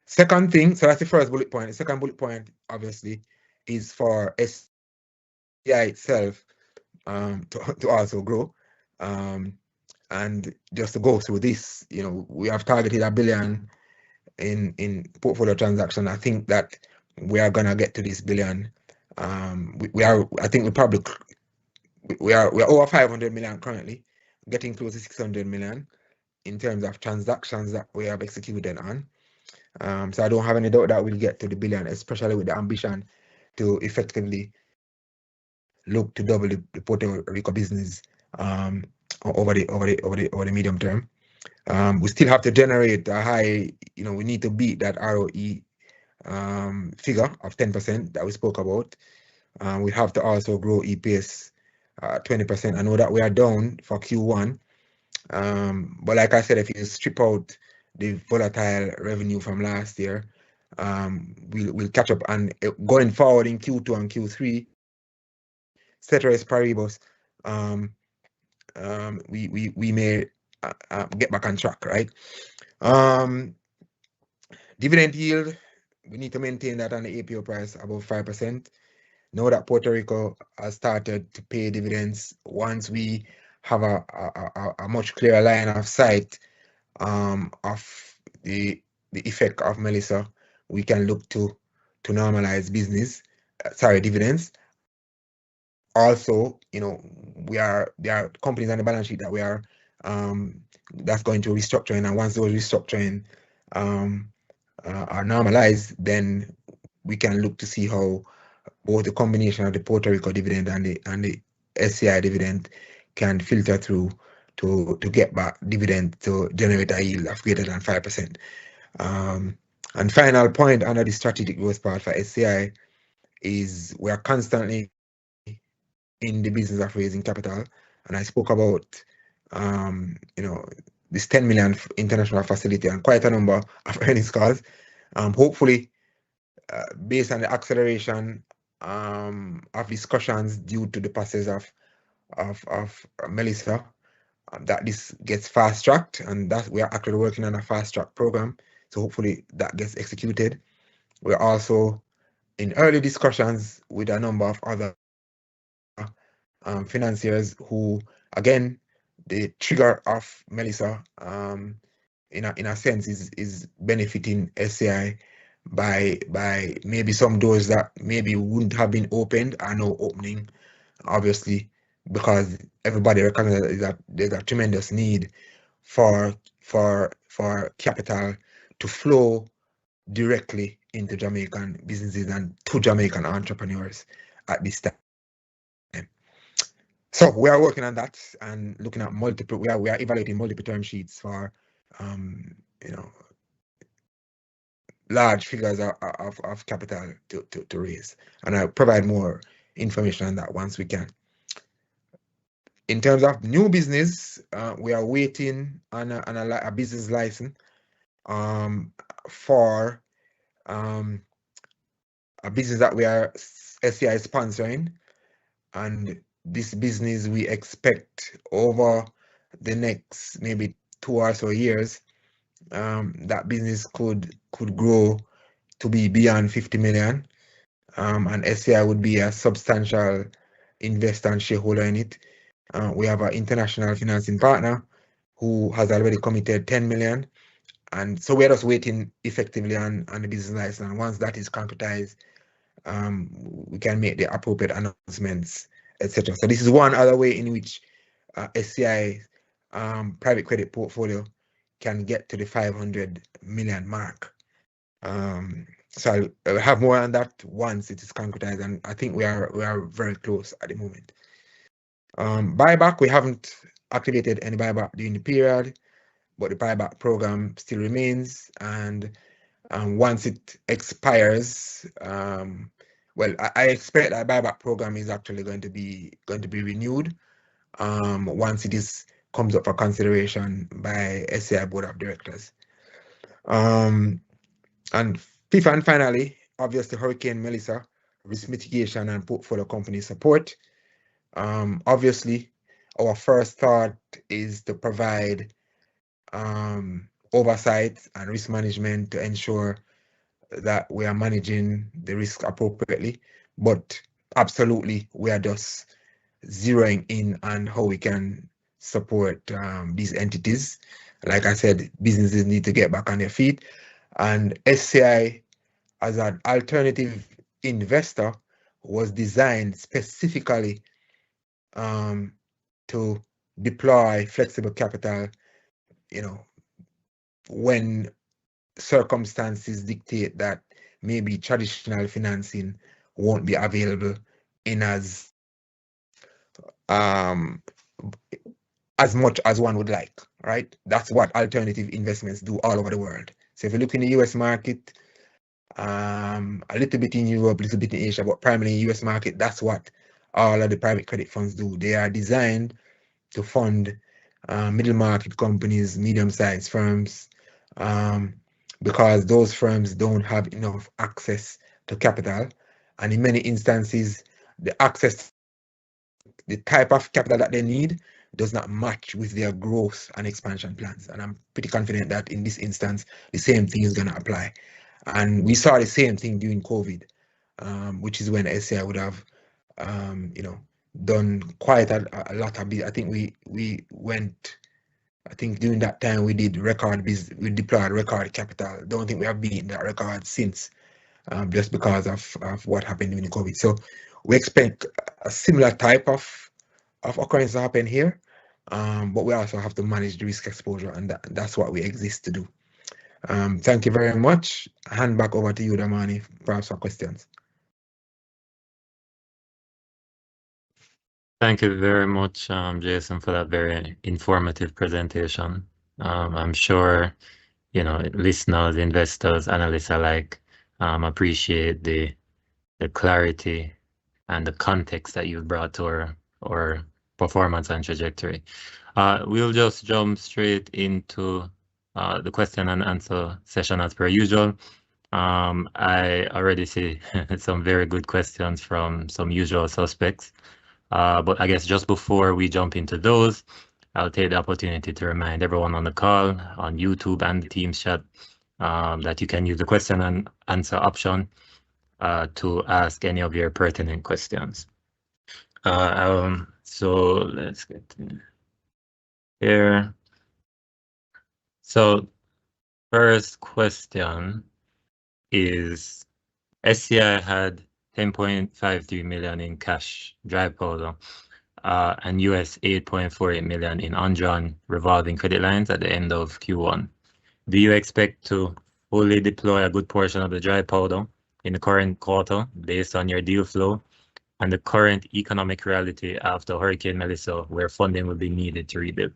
Second thing, so that's the first bullet point. The second bullet point, obviously, is for SCI itself to also grow. And just to go through this, we have targeted $1 billion in portfolio transaction. I think that we are gonna get to this billion. I think we are over 500 million currently, getting close to 600 million in terms of transactions that we have executed on. So I don't have any doubt that we'll get to the billion, especially with the ambition to effectively look to double the Puerto Rico business over the medium term. We still have to generate a high, we need to beat that ROE figure of 10% that we spoke about. We have to also grow EPS 20%. I know that we are down for Q1, but like I said, if you strip out the volatile revenue from last year, we'll catch up. And going forward in Q2 and Q3, ceteris paribus, we may get back on track, right? Dividend yield, we need to maintain that on the APO price above 5%. Know that Puerto Rico has started to pay dividends. Once we have a much clearer line of sight of the effect of Melissa, we can look to normalize dividends. Also, there are companies on the balance sheet that we are that's going to restructuring, and once those restructuring are normalized, then we can look to see how both the combination of the Puerto Rico dividend and the SCI dividend can filter through to get back dividend to generate a yield of greater than 5%. And final point under the strategic growth part for SCI is we are constantly in the business of raising capital, and I spoke about this 10 million international facility and quite a number of earnings calls. Hopefully, based on the acceleration of discussions due to the passage of Melissa, that this gets fast tracked, and that we are actually working on a fast track program. So hopefully that gets executed. We're also in early discussions with a number of other financiers who, again, the trigger of Melissa, in a sense, is benefiting SCI by maybe some doors that maybe wouldn't have been opened are now opening, obviously, because everybody recognizes that there's a tremendous need for capital to flow directly into Jamaican businesses and to Jamaican entrepreneurs at this time. So we are working on that and looking at multiple. We are evaluating multiple term sheets for large figures of capital to raise, and I'll provide more information on that once we can. In terms of new business, we are waiting on a business license for a business that we are SCI sponsoring, and this business we expect over the next maybe 2 or so years, that business could grow to be beyond 50 million, and SCI would be a substantial investor and shareholder in it. We have an international financing partner who has already committed 10 million, and so we're just waiting effectively on the business license. And once that is concretized, we can make the appropriate announcements, etc. So this is one other way in which SCI private credit portfolio can get to the 500 million mark. So I'll have more on that once it is concretized, and I think we are very close at the moment. Buyback, we haven't activated any buyback during the period, but the buyback program still remains, and once it expires, well, I expect that buyback program is actually going to be renewed once it comes up for consideration by SCI Board of Directors. And fifth and finally, obviously, Hurricane Melissa, risk mitigation and portfolio company support. Obviously, our first thought is to provide oversight and risk management to ensure that we are managing the risk appropriately. But absolutely, we are just zeroing in on how we can support these entities. Like I said, businesses need to get back on their feet, and SCI as an alternative investor was designed specifically to deploy flexible capital, when circumstances dictate that maybe traditional financing won't be available in as much as one would like, right? That's what alternative investments do all over the world. So if you look in the US market, a little bit in Europe, a little bit in Asia, but primarily in the US market, that's what all of the private credit funds do. They are designed to fund middle market companies, medium-sized firms, because those firms don't have enough access to capital. And in many instances, the access, the type of capital that they need does not match with their growth and expansion plans. And I'm pretty confident that in this instance, the same thing is going to apply. And we saw the same thing during COVID, which is when SCI would have, done quite a lot of it. I think we went, I think during that time we did we deployed record capital. Don't think we have beaten that record since, just because of what happened during COVID. So we expect a similar type of occurrence to happen here, but we also have to manage the risk exposure, and that's what we exist to do. Thank you very much. Hand back over to you, Damani, perhaps for questions. Thank you very much, Jason, for that very informative presentation. I'm sure, listeners, investors, analysts alike appreciate the clarity and the context that you've brought to our performance and trajectory. We'll just jump straight into the question and answer session as per usual. I already see some very good questions from some usual suspects. But I guess just before we jump into those, I'll take the opportunity to remind everyone on the call, on YouTube and the Teams chat, that you can use the question and answer option to ask any of your pertinent questions. So let's get here. So first question is, SCI had 10.53 million in cash dry powder and US 8.48 million in undrawn revolving credit lines at the end of Q1. Do you expect to fully deploy a good portion of the dry powder in the current quarter based on your deal flow and the current economic reality after Hurricane Melissa, where funding will be needed to rebuild?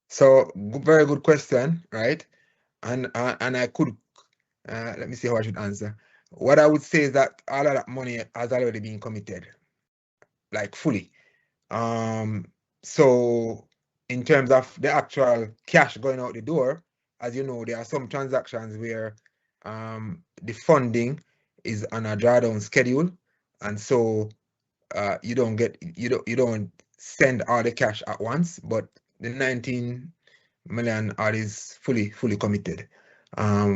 So very good question, right? And I could, let me see how I should answer. What I would say is that all of that money has already been committed, like fully. So in terms of the actual cash going out the door, as you know, there are some transactions where the funding is on a drawdown schedule, and so you don't send all the cash at once, but the 19 million is fully committed.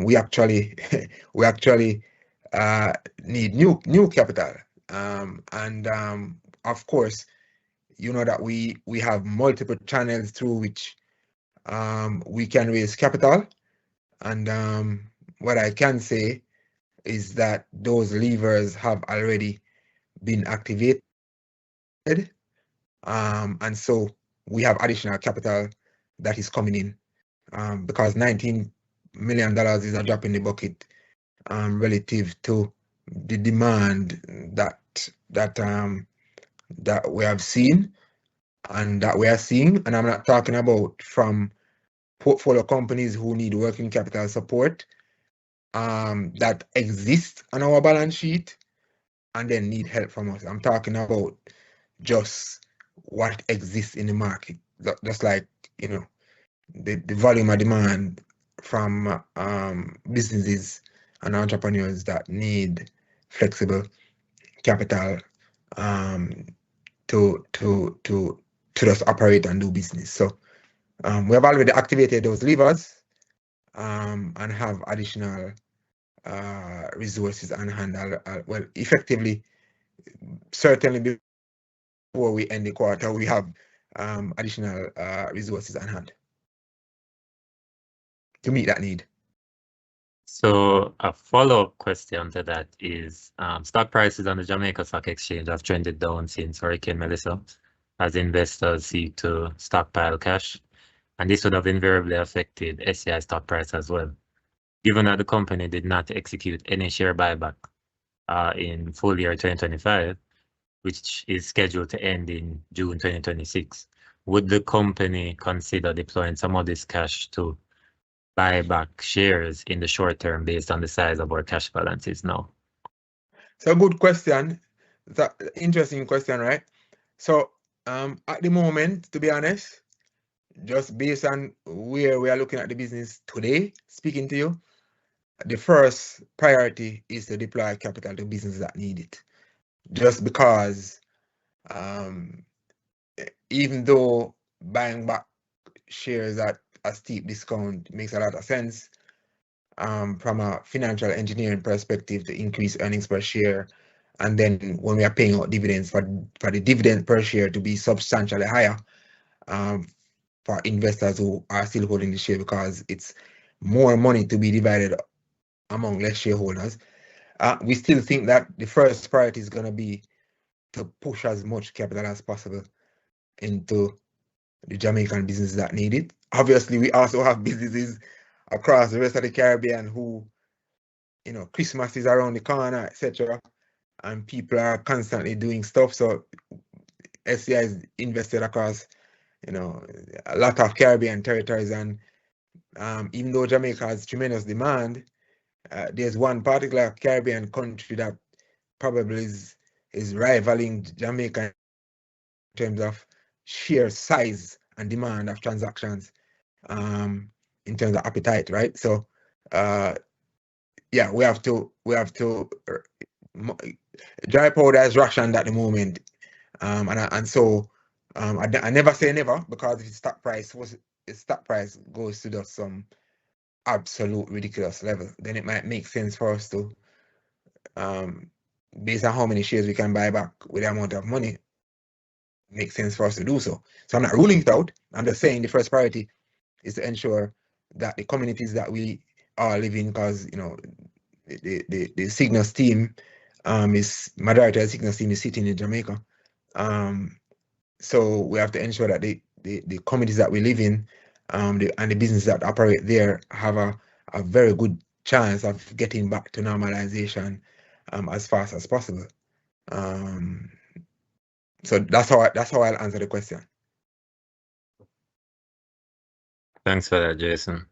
We actually need new capital, and of course, you know that we have multiple channels through which we can raise capital, and what I can say is that those levers have already been activated, and so we have additional capital that is coming in, because 19 million is a drop in the bucket relative to the demand that we have seen and that we are seeing. And I'm not talking about from portfolio companies who need working capital support that exist on our balance sheet and then need help from us. I'm talking about just what exists in the market, just like, you know, the volume of demand from businesses and entrepreneurs that need flexible capital to just operate and do business. So we have already activated those levers and have additional resources on hand. Well, effectively, certainly before we end the quarter, we have additional resources on hand to meet that need. So a follow-up question to that is stock prices on the Jamaica Stock Exchange have trended down since Hurricane Melissa as investors seek to stockpile cash, and this would have invariably affected SCI stock price as well. Given that the company did not execute any share buyback in full year 2025, which is scheduled to end in June 2026, would the company consider deploying some of this cash to buy back shares in the short term based on the size of our cash balances now? So good question. That's an interesting question, right? So at the moment, to be honest, just based on where we are looking at the business today, speaking to you, the first priority is to deploy capital to businesses that need it. Just because even though buying back shares at a steep discount makes a lot of sense from a financial engineering perspective to increase earnings per share, and then when we are paying out dividends, for the dividend per share to be substantially higher for investors who are still holding the share, because it's more money to be divided among less shareholders. We still think that the first priority is going to be to push as much capital as possible into the Jamaican businesses that need it. Obviously, we also have businesses across the rest of the Caribbean who, you know, Christmas is around the corner, etc., and people are constantly doing stuff. So SCI is invested across, you know, a lot of Caribbean territories, and even though Jamaica has tremendous demand, there's one particular Caribbean country that probably is rivaling Jamaica in terms of sheer size and demand of transactions, in terms of appetite, right? So yeah, we have to dry powder is rationed at the moment, and so I never say never, because if the stock price goes to just some absolute ridiculous level, then it might make sense for us to, based on how many shares we can buy back with the amount of money, makes sense for us to do so. So I'm not ruling it out. I'm just saying the first priority is to ensure that the communities that we are living, because, you know, the SYGNUS team is majority of the SYGNUS team is sitting in Jamaica. So we have to ensure that the communities that we live in and the businesses that operate there have a very good chance of getting back to normalization as fast as possible. So that's how I'll answer the question. Thanks for that, Jason.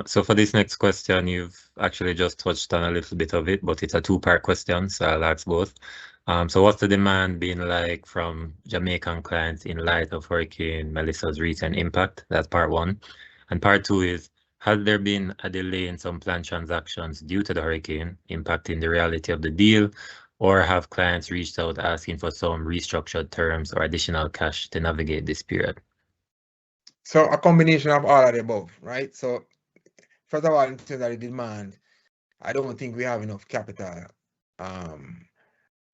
So for this next question, you've actually just touched on a little bit of it, but it's a two-part question, so I'll ask both. So what's the demand been like from Jamaican clients in light of Hurricane Melissa's recent impact? That's part one. And part two is, has there been a delay in some planned transactions due to the hurricane impacting the reality of the deal, or have clients reached out asking for some restructured terms or additional cash to navigate this period? So a combination of all of the above, right? So first of all, in terms of the demand, I don't think we have enough capital.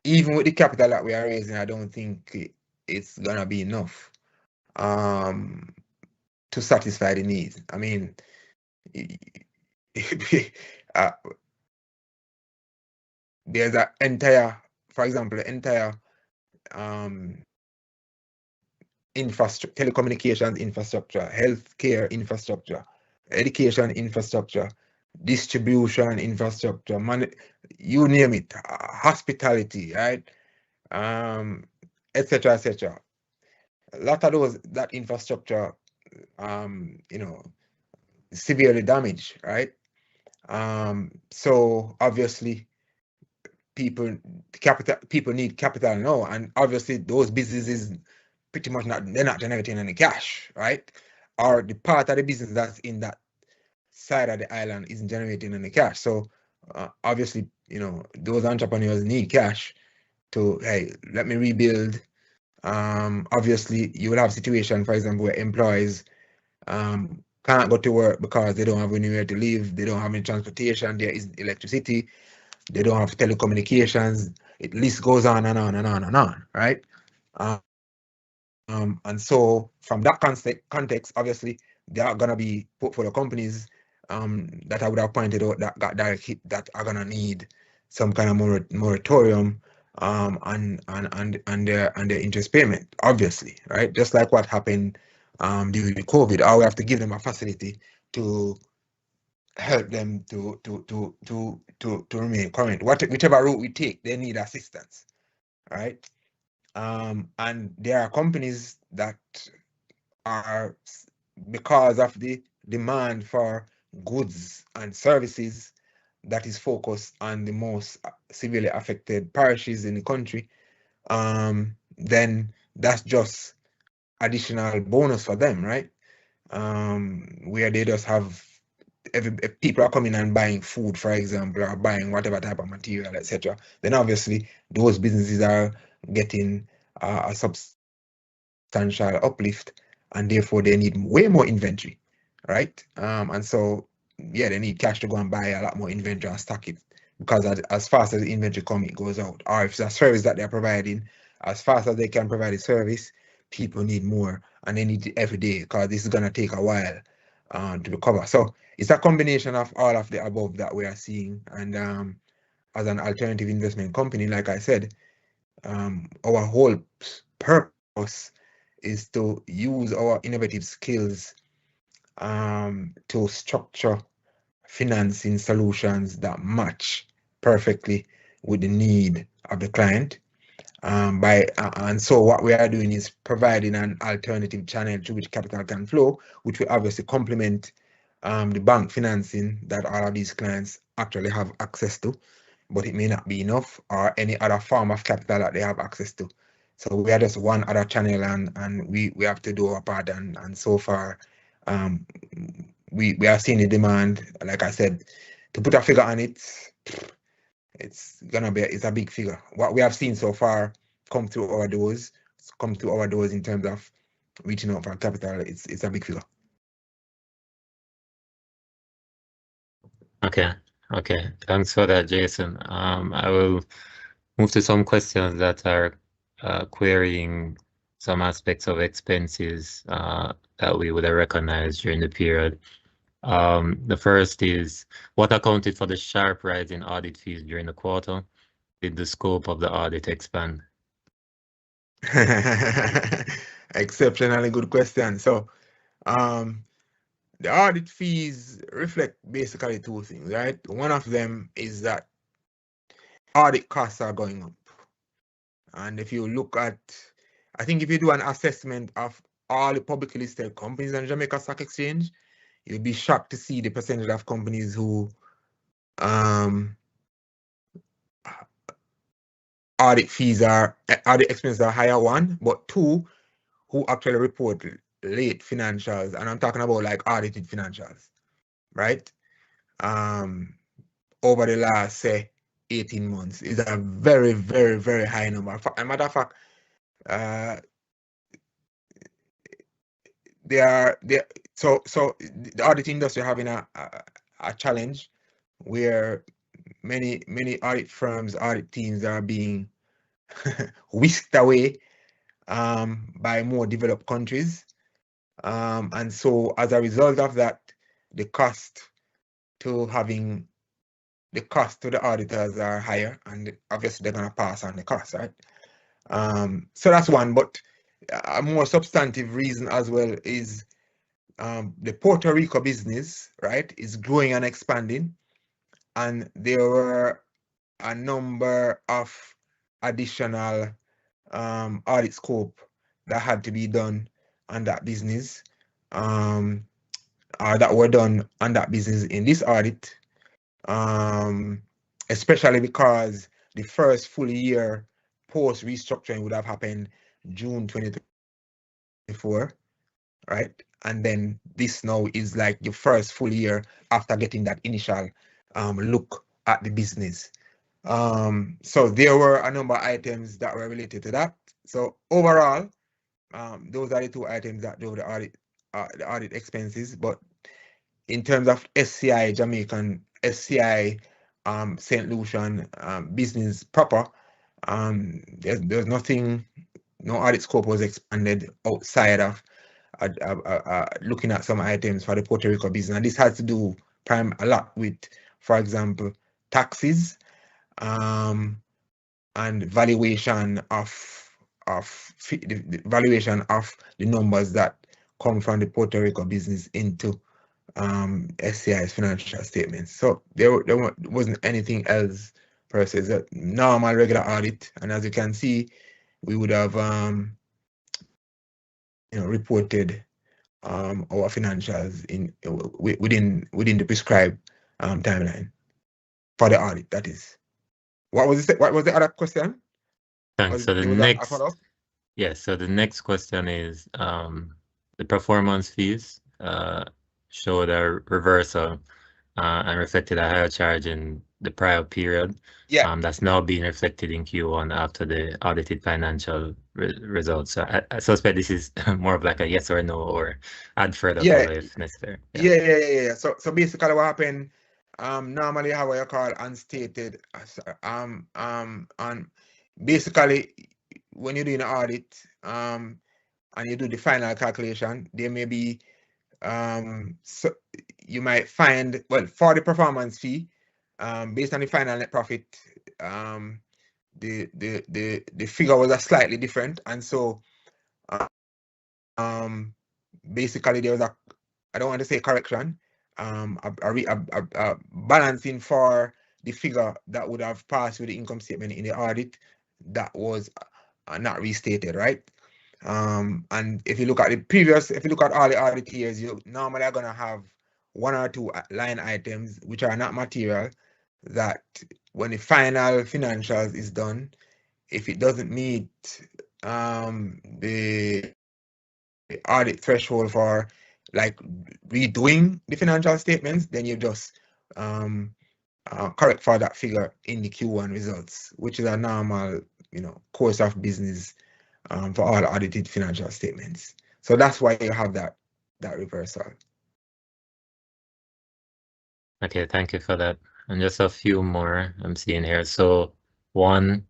Even with the capital that we are raising, I don't think it's gonna be enough to satisfy the needs. I mean, there's an entire, for example, infrastructure, telecommunications infrastructure, healthcare infrastructure, education infrastructure, distribution, infrastructure, money, you name it, hospitality, right? Etc. etc. A lot of that infrastructure, you know, severely damaged, right? So obviously people need capital now, and obviously those businesses pretty much they're not generating any cash, right? Or the part of the business that's in that side of the island isn't generating any cash. So obviously, you know, those entrepreneurs need cash to, hey, let me rebuild. Obviously you will have situation, for example, where employees can't go to work because they don't have anywhere to live, they don't have any transportation, there isn't electricity, they don't have telecommunications. It list goes on and on and on and on, right? And so from that context, obviously there are gonna be portfolio companies that I would have pointed out that got direct hit that are gonna need some kind of moratorium on their interest payment, obviously, right? Just like what happened during COVID, or we have to give them a facility to help them to remain current. Whichever route we take, they need assistance, right? And there are companies that are, because of the demand for goods and services that is focused on the most severely affected parishes in the country, then that's just additional bonus for them, right? Where they just have if people are coming and buying food, for example, or buying whatever type of material, etc., then obviously those businesses are getting a substantial uplift, and therefore they need way more inventory, right? And so, yeah, they need cash to go and buy a lot more inventory and stock it, because as fast as the inventory comes, it goes out. Or if it's a service that they're providing, as fast as they can provide a service, people need more, and they need it every day, because this is going to take a while to recover. So it's a combination of all of the above that we are seeing. And as an alternative investment company, like I said, our whole purpose is to use our innovative skills to structure financing solutions that match perfectly with the need of the client. And so what we are doing is providing an alternative channel through which capital can flow, which will obviously complement the bank financing that all of these clients actually have access to, but it may not be enough, or any other form of capital that they have access to. So we are just one other channel, and we have to do our part, and so far we are seeing the demand. Like I said, to put a figure on it, it's a big figure. What we have seen so far come through our doors in terms of reaching out for capital, it's a big figure. Okay, thanks for that, Jason. I will move to some questions that are querying some aspects of expenses that we would have recognized during the period. The first is, what accounted for the sharp rise in audit fees during the quarter? Did the scope of the audit expand? Exceptionally good question. So the audit fees reflect basically two things, right? One of them is that audit costs are going up. And if you look at, I think if you do an assessment of all the publicly listed companies on Jamaica Stock Exchange, you'll be shocked to see the percentage of companies who audit expenses are higher, one, but two, who actually report late financials, and I'm talking about like audited financials, right? Over the last, say, 18 months is a very, very, very high number. As a matter of fact, so the audit industry having a challenge where many audit firms, audit teams are being whisked away by more developed countries, and so as a result of that, the cost to the auditors are higher, and obviously they're going to pass on the cost, right? So that's one, but a more substantive reason as well is the Puerto Rico business, right, is growing and expanding, and there were a number of additional audit scope that had to be done on that business, that were done on that business in this audit, especially because the first full year post restructuring would have happened June 2024, right? And then this now is like your first full year after getting that initial look at the business. So there were a number of items that were related to that. So overall, those are the two items that drove the audit expenses. But in terms of SCI Jamaican, SCI St. Lucian business proper, there's nothing, no audit scope was expanded outside of looking at some items for the Puerto Rico business. And this has to do a lot with, for example, taxes, and valuation of the valuation of the numbers that come from the Puerto Rico business into SCI's financial statements. So there wasn't anything else per se. It's a normal regular audit, and as you can see, we would have reported our financials within the prescribed timeline for the audit. That is. What was the other question? Thanks. So the next question is the performance fees showed a reversal and reflected a higher charge in the prior period. Yeah. That's now being reflected in Q1 after the audited financial results. So I suspect this is more of like a yes or no, or add further color if necessary. Yeah. So basically what happened, normally how you call unstated, and basically when you're doing an audit, and you do the final calculation, there may be, so you might find, well, for the performance fee, based on the final net profit, the figure was slightly different, and so basically there was I don't want to say correction, a balancing for the figure that would have passed with the income statement in the audit that was not restated, right? And if you look at all the audit years, you normally are going to have one or two line items which are not material, that when the final financials is done, if it doesn't meet the audit threshold for like redoing the financial statements, then you just correct for that figure in the Q1 results, which is a normal course of business for all audited financial statements. So that's why you have that reversal. Okay, thank you for that. And just a few more I'm seeing here. So one,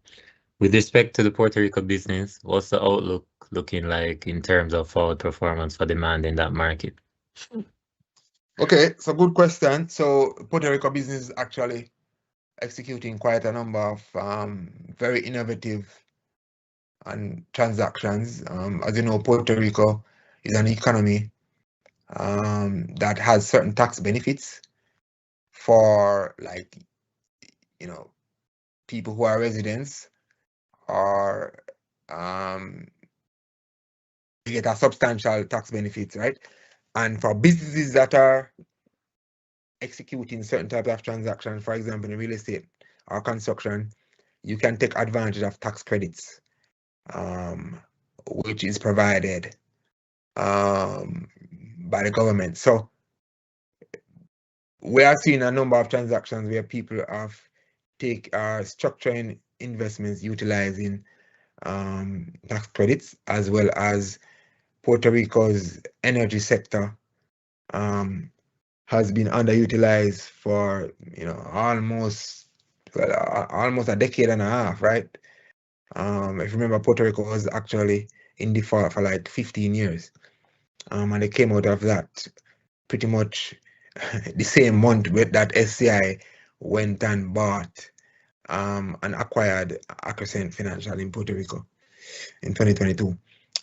with respect to the Puerto Rico business, what's the outlook looking like in terms of forward performance for demand in that market? Okay, so good question. So Puerto Rico business is actually executing quite a number of very innovative and transactions. As you know, Puerto Rico is an economy that has certain tax benefits for, like, people who are residents, or you get a substantial tax benefits, right? And for businesses that are executing certain types of transactions, for example, in real estate or construction, you can take advantage of tax credits, which is provided by the government. So we are seeing a number of transactions where people are structuring investments utilizing tax credits, as well as Puerto Rico's energy sector has been underutilized for almost a decade and a half, right? If you remember, Puerto Rico was actually in default for like 15 years, and they came out of that pretty much the same month with that SCI went and bought and acquired Accrescent Financial in Puerto Rico in 2022.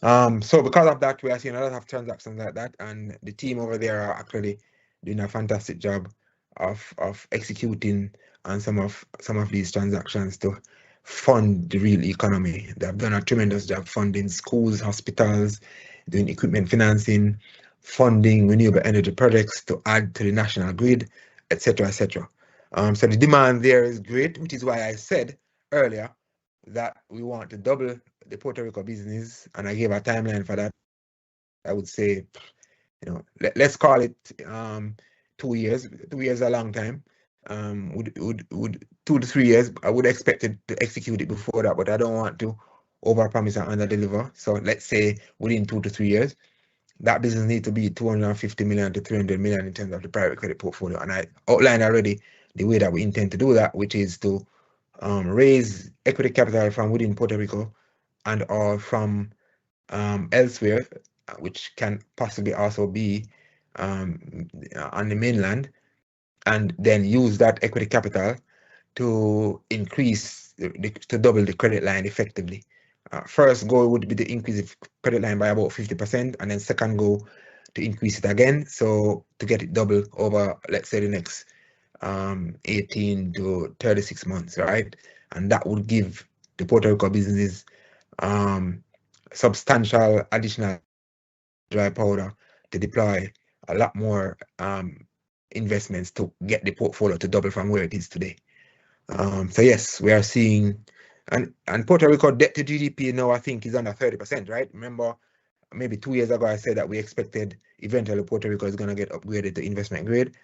So because of that, we are seeing a lot of transactions like that, and the team over there are actually doing a fantastic job of executing on some of these transactions to fund the real economy. They have done a tremendous job funding schools, hospitals, doing equipment financing, funding renewable energy projects to add to the national grid, etc., etc. So the demand there is great, which is why I said earlier that we want to double the Puerto Rico business, and I gave a timeline for that. I would say, let's call it 2 years. 2 years is a long time. Would 2 to 3 years? I would expect it to execute it before that, but I don't want to overpromise and underdeliver. So let's say within 2 to 3 years, that business needs to be 250 million to 300 million in terms of the private credit portfolio. And I outlined already the way that we intend to do that, which is to raise equity capital from within Puerto Rico and or from elsewhere, which can possibly also be on the mainland, and then use that equity capital to increase, to double the credit line effectively. First goal would be to increase the credit line by about 50%, and then second goal to increase it again. So to get it double over, let's say, the next 18 to 36 months, right? And that would give the Puerto Rico businesses substantial additional dry powder to deploy a lot more investments to get the portfolio to double from where it is today. So yes, we are seeing, and Puerto Rico debt to GDP now I think is under 30%, right? Remember, maybe 2 years ago I said that we expected eventually Puerto Rico is going to get upgraded to investment grade.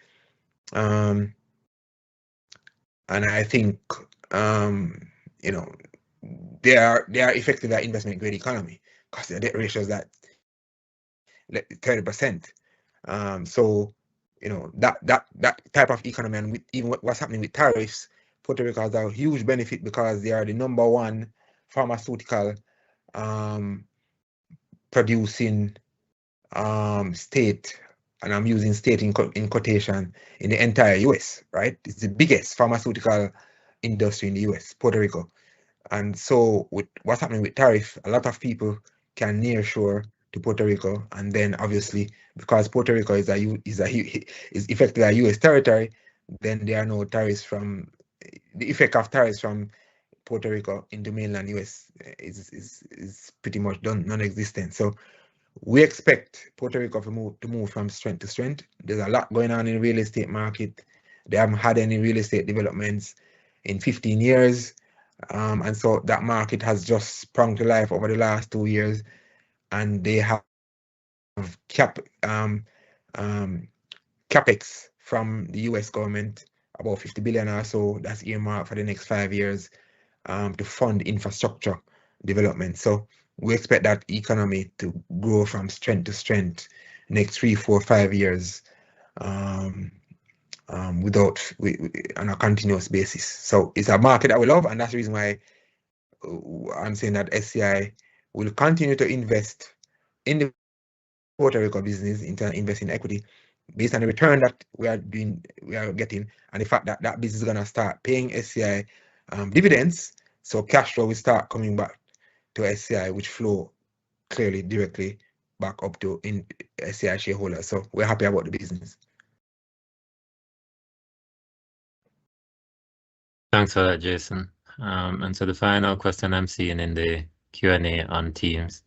And I think they are effectively an investment grade economy because their debt ratio is that 30%. So that type of economy, and with even what's happening with tariffs, Puerto Rico has a huge benefit because they are the #1 pharmaceutical producing state, and I'm using state in quotation, in the entire US, right? It's the biggest pharmaceutical industry in the US, Puerto Rico. And so with what's happening with tariff, a lot of people can nearshore to Puerto Rico, and then obviously because Puerto Rico is effectively a US territory, then there are no tariffs from the effect of tariffs from Puerto Rico into mainland US is pretty much non-existent. So we expect Puerto Rico to move from strength to strength. There's a lot going on in the real estate market. They haven't had any real estate developments in 15 years. And so that market has just sprung to life over the last 2 years, and they have capex from the US government, about 50 billion or so, that's earmarked for the next 5 years to fund infrastructure development. So we expect that economy to grow from strength to strength next 3, 4, 5 years on a continuous basis. So it's a market that we love, and that's the reason why I'm saying that SCI will continue to invest in the Puerto Rico business, invest in equity, based on the return that we are getting, and the fact that that business is gonna start paying SCI dividends. So cash flow will start coming back to SCI, which flow clearly directly back up to SCI shareholders. So we're happy about the business. Thanks for that, Jason. And so the final question I'm seeing in the Q&A on Teams,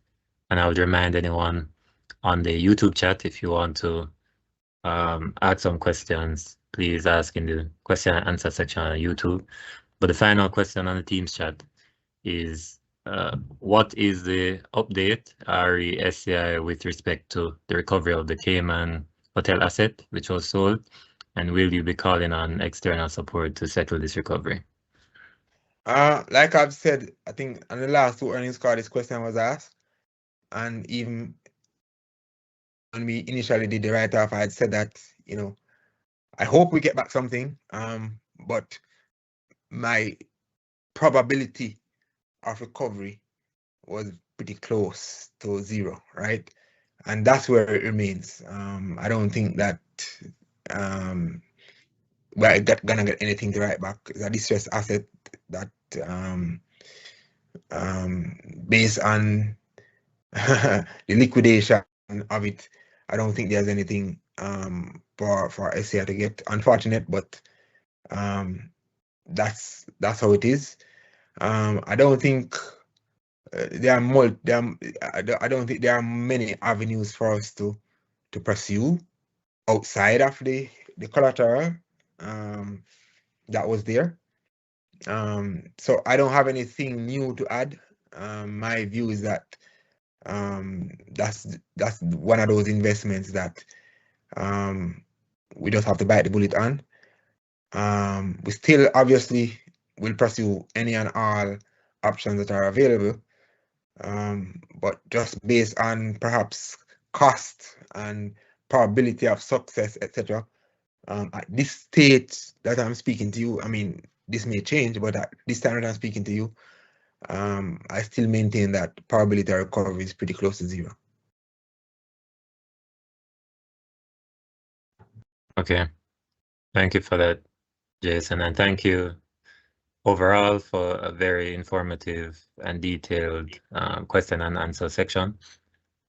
and I would remind anyone on the YouTube chat, if you want to add some questions, please ask in the question and answer section on YouTube. But the final question on the Teams chat is, what is the update, RESCI, with respect to the recovery of the Cayman hotel asset, which was sold? And will you be calling on external support to settle this recovery? Like I've said, I think on the last 2 earnings call, this question was asked. And even when we initially did the write-off, I had said that, I hope we get back something, but my probability of recovery was pretty close to 0, right? And that's where it remains. I don't think that we're gonna get anything to write back. It's a distressed asset that based on the liquidation of it. I don't think there's anything for SCI to get. Unfortunate, but that's how it is. I don't think there are I don't think there are many avenues for us to pursue outside of the collateral that was there. So I don't have anything new to add. My view is that that's one of those investments that we just have to bite the bullet on. We still obviously will pursue any and all options that are available, but just based on perhaps cost and probability of success, etc. At this stage that I'm speaking to you, I mean, this may change, but at this time that I'm speaking to you, I still maintain that probability of recovery is pretty close to zero. Okay, thank you for that, Jason, and thank you overall for a very informative and detailed question and answer section.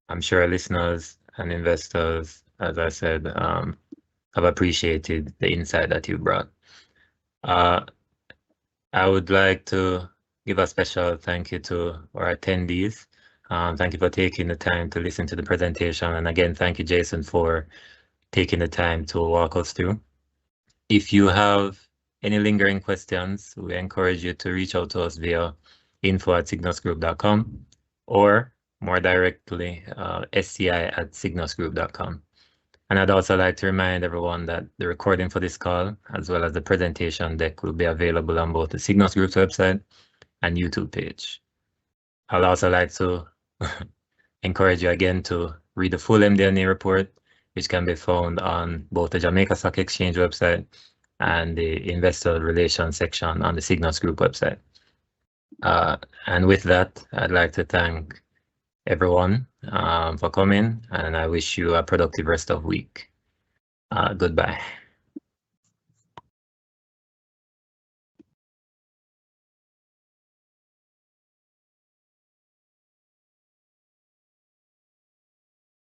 I'm sure listeners and investors, as I said, have appreciated the insight that you brought. I would like to give a special thank you to our attendees. Thank you for taking the time to listen to the presentation. And again, thank you, Jason, for taking the time to walk us through. If you have any lingering questions, we encourage you to reach out to us via info@sygnusgroup.com or more directly, sci@sygnusgroup.com. And I'd also like to remind everyone that the recording for this call, as well as the presentation deck, will be available on both the SYGNUS Group's website and YouTube page. I'd also like to encourage you again to read the full MD&A report, which can be found on both the Jamaica Stock Exchange website and the Investor Relations section on the SYGNUS Group website. And with that, I'd like to thank everyone for coming, and I wish you a productive rest of week. Goodbye.